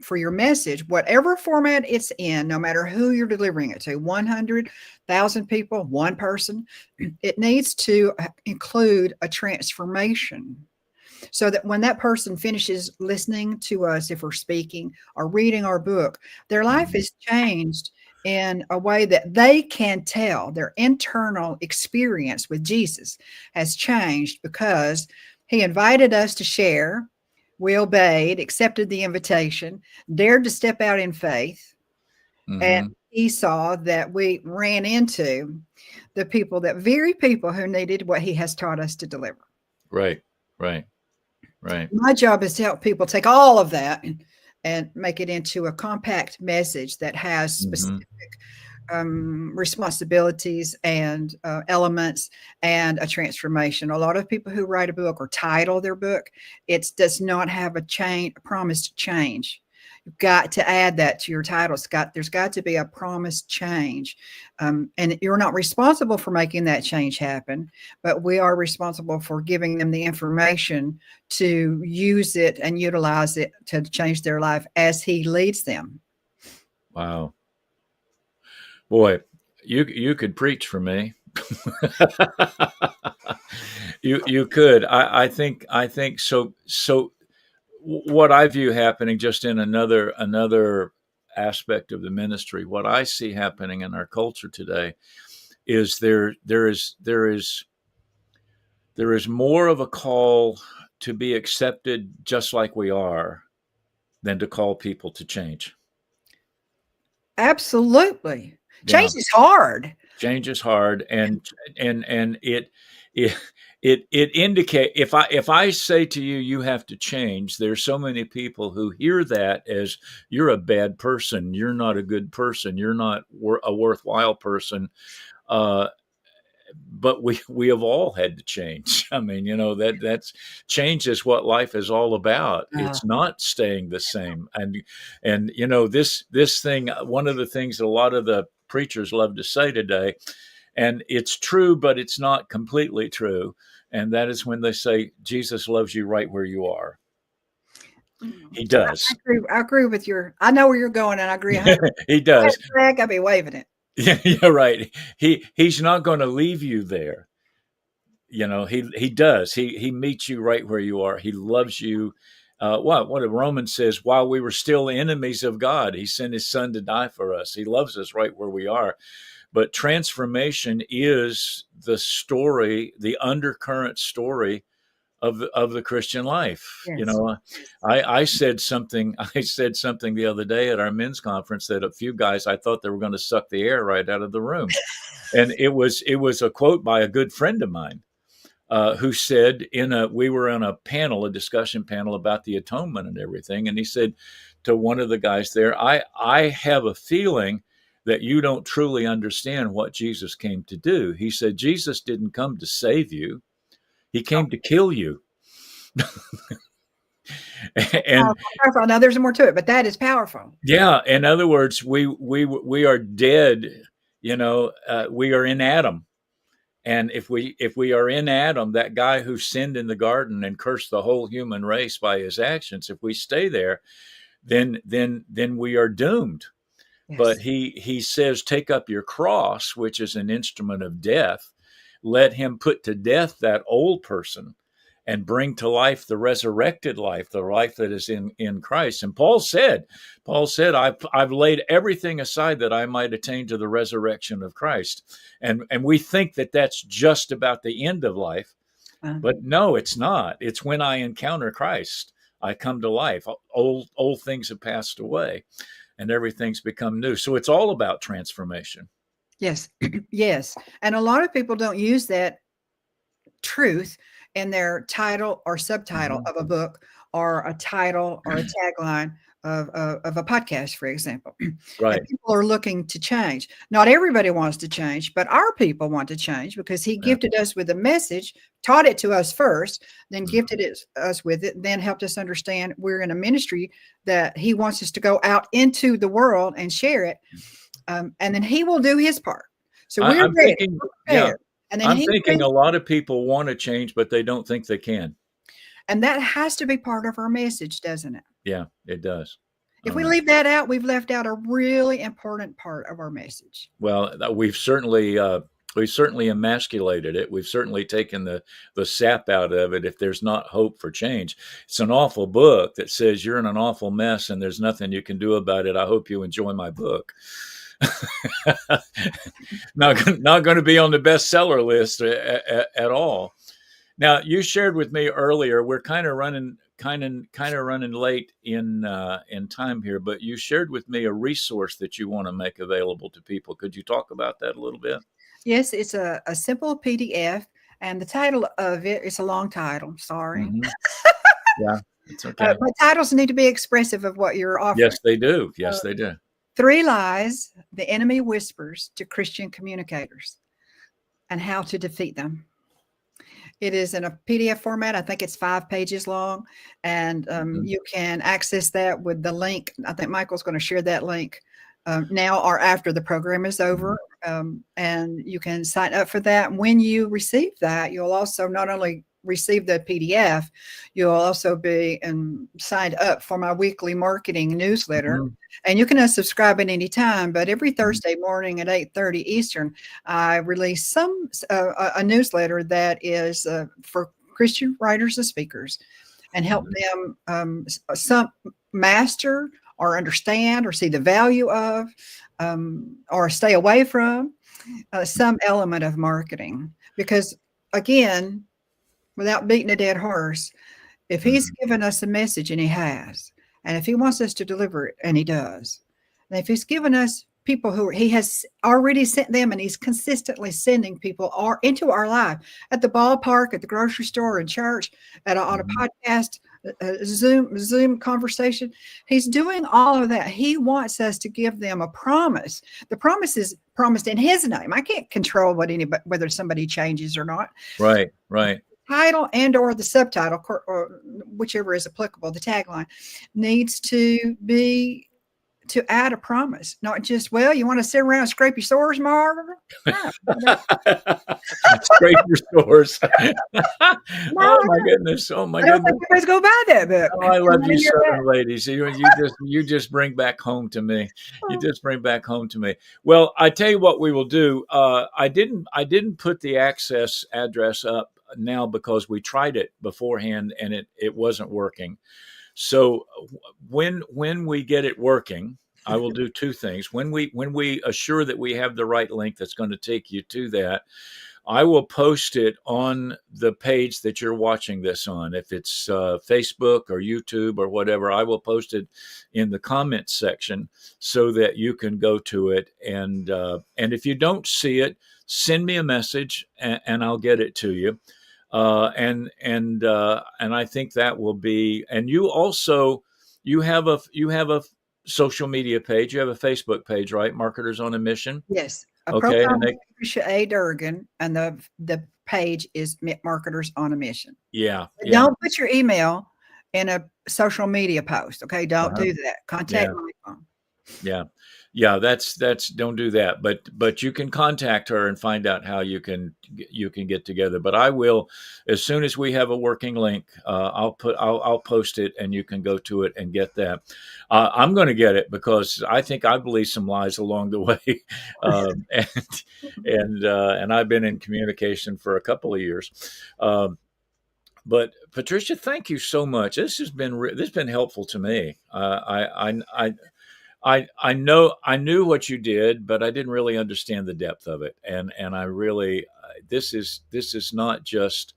for your message, whatever format it's in, no matter who you're delivering it to, 100,000 people, one person, it needs to include a transformation so that when that person finishes listening to us, if we're speaking or reading our book, their life
mhm,
is changed in a way that they can tell their internal experience with Jesus has changed because he invited us to share. We obeyed, accepted the invitation, dared to step out in faith, and
mhm.
he saw that we ran into the people, that very people who needed what he has taught us to deliver.
Right, right, right.
My job is to help people take all of that and make it into a compact message that has specific
Mhm.
responsibilities and elements and a transformation. A lot of people who write a book or title their book, it does not have a promise to change. You've got to add that to your title. There's got to be a promised change, and you're not responsible for making that change happen, but we are responsible for giving them the information to use it and utilize it to change their life as He leads them.
Wow, boy, you could preach for me. You could. I think so. So what I view happening just in another aspect of the ministry, what I see happening in our culture today is there is more of a call to be accepted just like we are than to call people to change.
Absolutely.
Yeah,
Change is hard.
change is hard, and it it indicate if I say to you you have to change, there's so many people who hear that as you're a bad person, you're not a good person, you're not a worthwhile person. Uh, but we have all had to change. I mean, you know, that's change is what life is all about.
Uh,
It's not staying the same. And you know, this thing, one of the things that a lot of the preachers love to say today, and it's true, but it's not completely true. And that is when they say Jesus loves you right where you are. He does.
I agree with I know where you're going, and I agree 100%.
He does.
Flag, I'll be waving it.
Yeah, you're right. He's not going to leave you there. You know, he does. He meets you right where you are. He loves you. What a Roman says, while we were still enemies of God, he sent his son to die for us. He loves us right where we are. But transformation is the story, the undercurrent story of the Christian life. You
Yes.
know, I said something I said something the other day at our men's conference that a few guys, I thought they were going to suck the air right out of the room. And it was a quote by a good friend of mine, who said we were on a panel, a discussion panel about the atonement and everything, and he said to one of the guys there, I have a feeling that you don't truly understand what Jesus came to do. He said Jesus didn't come to save you; he
Oh,
came to kill you. And
powerful, powerful. Now, there's more to it, but that is powerful.
yeah, in other words, we are dead. You know, we are in Adam. And if we are in Adam, that guy who sinned in the garden and cursed the whole human race by his actions, if we stay there, then we are doomed. But
Yes.
he says, take up your cross, which is an instrument of death. let him put to death that old person and bring to life the resurrected life, the life that is in Christ. And Paul said, I've laid everything aside that I might attain to the resurrection of Christ. And we think that that's just about the end of life, but no, it's not. It's when I encounter Christ, I come to life. Old things have passed away and everything's become new. So it's all about transformation.
Yes. Yes. And a lot of people don't use that truth in their title or subtitle of a book, or a title or a tagline of a podcast, for example.
Right.
And people are looking to change. Not everybody wants to change, but our people want to change because he gifted us with a message, taught it to us first, then gifted us with it, then helped us understand we're in a ministry that he wants us to go out into the world and share it. And then he will do his part. So we're ready.
Thinking,
And then
I'm thinking a lot of people want to change, but they don't think they can.
And that has to be part of our message, doesn't it?
Yeah, it does.
If we leave that out, we've left out a really important part of our message.
Well, we've certainly emasculated it. We've certainly taken the sap out of it. If there's not hope for change, it's an awful book that says you're in an awful mess and there's nothing you can do about it. I hope you enjoy my book. not going to be on the bestseller list at all. Now, you shared with me earlier, we're kind of running late in time here, but you shared with me a resource that you want to make available to people. Could you talk about that a little bit?
Yes, it's a simple PDF, and the title of it is a long title. Sorry.
Yeah, it's okay.
But titles need to be expressive of what you're offering.
Yes, they do. Yes, they do.
3 lies the enemy whispers to Christian communicators and how to defeat them. It is in a PDF format. I think it's 5 pages long, and you can access that with the link. I think Michael's going to share that link now or after the program is over, and you can sign up for that. When you receive that, you'll also not only receive the PDF, you'll also be signed up for my weekly marketing newsletter. And you can unsubscribe at any time, but every Thursday morning at 8:30 Eastern, I release a newsletter that is for Christian writers and speakers, and help them some master or understand or see the value of or stay away from some element of marketing. Because again, without beating a dead horse, if he's given us a message, and he has, and if he wants us to deliver it, and he does, and if he's given us people who he has already sent them, and he's consistently sending people into our life, at the ballpark, at the grocery store, in church, on a podcast, Zoom conversation, he's doing all of that. He wants us to give them a promise. The promise is promised in his name. I can't control whether somebody changes or not.
Right.
Title and or the subtitle, or whichever is applicable, the tagline needs to be to add a promise, not just, well, you want to sit around and scrape your sores, Marv? No.
Scrape your sores. Oh my goodness! Oh my goodness!
Let's go buy that book.
Oh, I love you, Southern ladies. You just bring back home to me. You just bring back home to me. Well, I tell you what we will do. I didn't put the access address up now because we tried it beforehand and it wasn't working. So when we get it working, I will do 2 things. When we assure that we have the right link that's going to take you to that, I will post it on the page that you're watching this on. If it's Facebook or YouTube or whatever, I will post it in the comments section so that you can go to it. And if you don't see it, send me a message and I'll get it to you. And I think that will be. And you also you have a social media page. You have a Facebook page, right? Marketers on a Mission.
Yes.
Okay.
And Patricia Durgin, and the page is Marketers on a Mission.
Yeah.
Don't put your email in a social media post. Okay. Don't do that. Contact Michael.
Yeah. Yeah, that's don't do that. But you can contact her and find out how you can get together. But I will, as soon as we have a working link, I'll post it and you can go to it and get that. I'm going to get it because I think I believe some lies along the way, and and I've been in communication for a couple of years. Um, but Patricia, thank you so much. This has been helpful to me. I know I knew what you did, but I didn't really understand the depth of it. And I really this is not just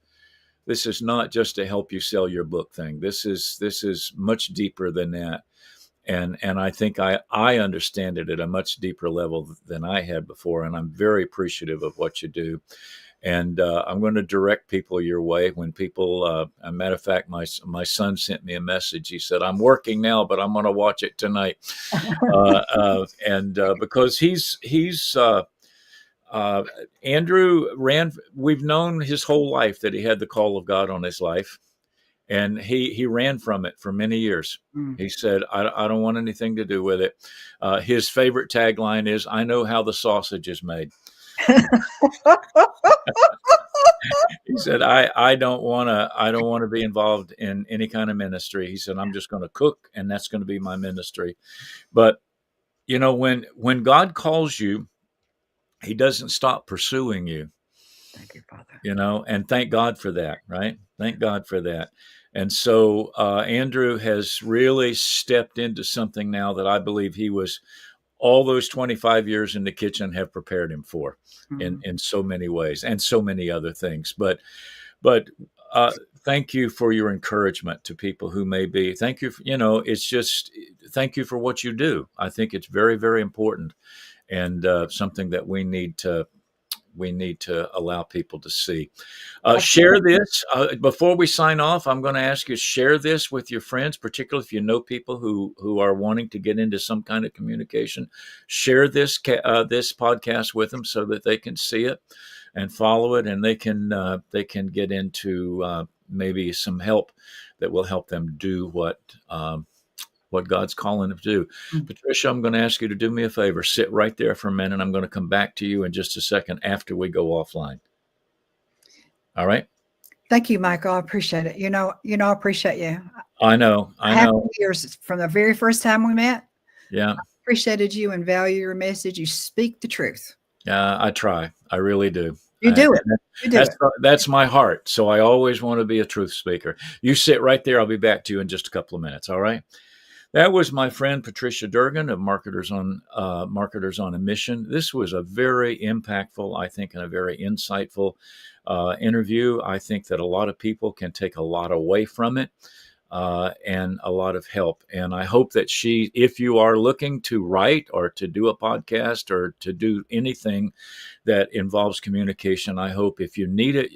to help you sell your book thing. This is much deeper than that. And I think I understand it at a much deeper level than I had before. And I'm very appreciative of what you do. And I'm going to direct people your way when people. A matter of fact, my son sent me a message. He said, "I'm working now, but I'm going to watch it tonight." And because uh, Andrew ran. We've known his whole life that he had the call of God on his life, and he ran from it for many years.
Mm.
He said, I don't want anything to do with it. His favorite tagline is, "I know how the sausage is made." He said, I don't want to be involved in any kind of ministry. He said, I'm just going to cook, and that's going to be my ministry. But when God calls you, he doesn't stop pursuing you.
Thank you, Father.
And thank God for that, right? Thank God for that. And so Andrew has really stepped into something now that I believe he was all those 25 years in the kitchen have prepared him for
Mm.
in so many ways and so many other things. But thank you for your encouragement to people who may be. Thank you. It's just thank you for what you do. I think it's very, very important and something that we need to allow people to see. Share
Absolutely.
this before we sign off. I'm going to ask you to share this with your friends, particularly if you know people who are wanting to get into some kind of communication. Share this podcast with them so that they can see it and follow it, and they can get into maybe some help that will help them do what God's calling them to do.
Mm.
Patricia, I'm going to ask you to do me a favor. Sit right there for a minute. I'm going to come back to you in just a second after we go offline. All right?
Thank you, Michael. I appreciate it. I appreciate you.
I know. I
Half
know.
years from the very first time we met,
Yeah.
appreciated you and value your message. You speak the truth.
Yeah. I try. I really do.
You do it. You do
That's
it.
that's my heart. So I always want to be a truth speaker. You sit right there. I'll be back to you in just a couple of minutes. All right? That was my friend Patricia Durgin of Marketers on a Mission. This was a very impactful, I think, and a very insightful interview. I think that a lot of people can take a lot away from it and a lot of help. And I hope that if you are looking to write or to do a podcast or to do anything that involves communication, I hope if you need it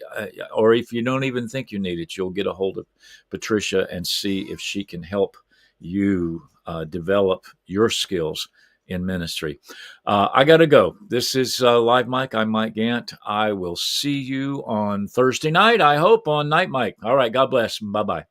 or if you don't even think you need it, you'll get a hold of Patricia and see if she can help you develop your skills in ministry. I got to go. This is Live Mike. I'm Mike Gantt. I will see you on Thursday night, I hope, on Night Mike. All right. God bless. Bye-bye.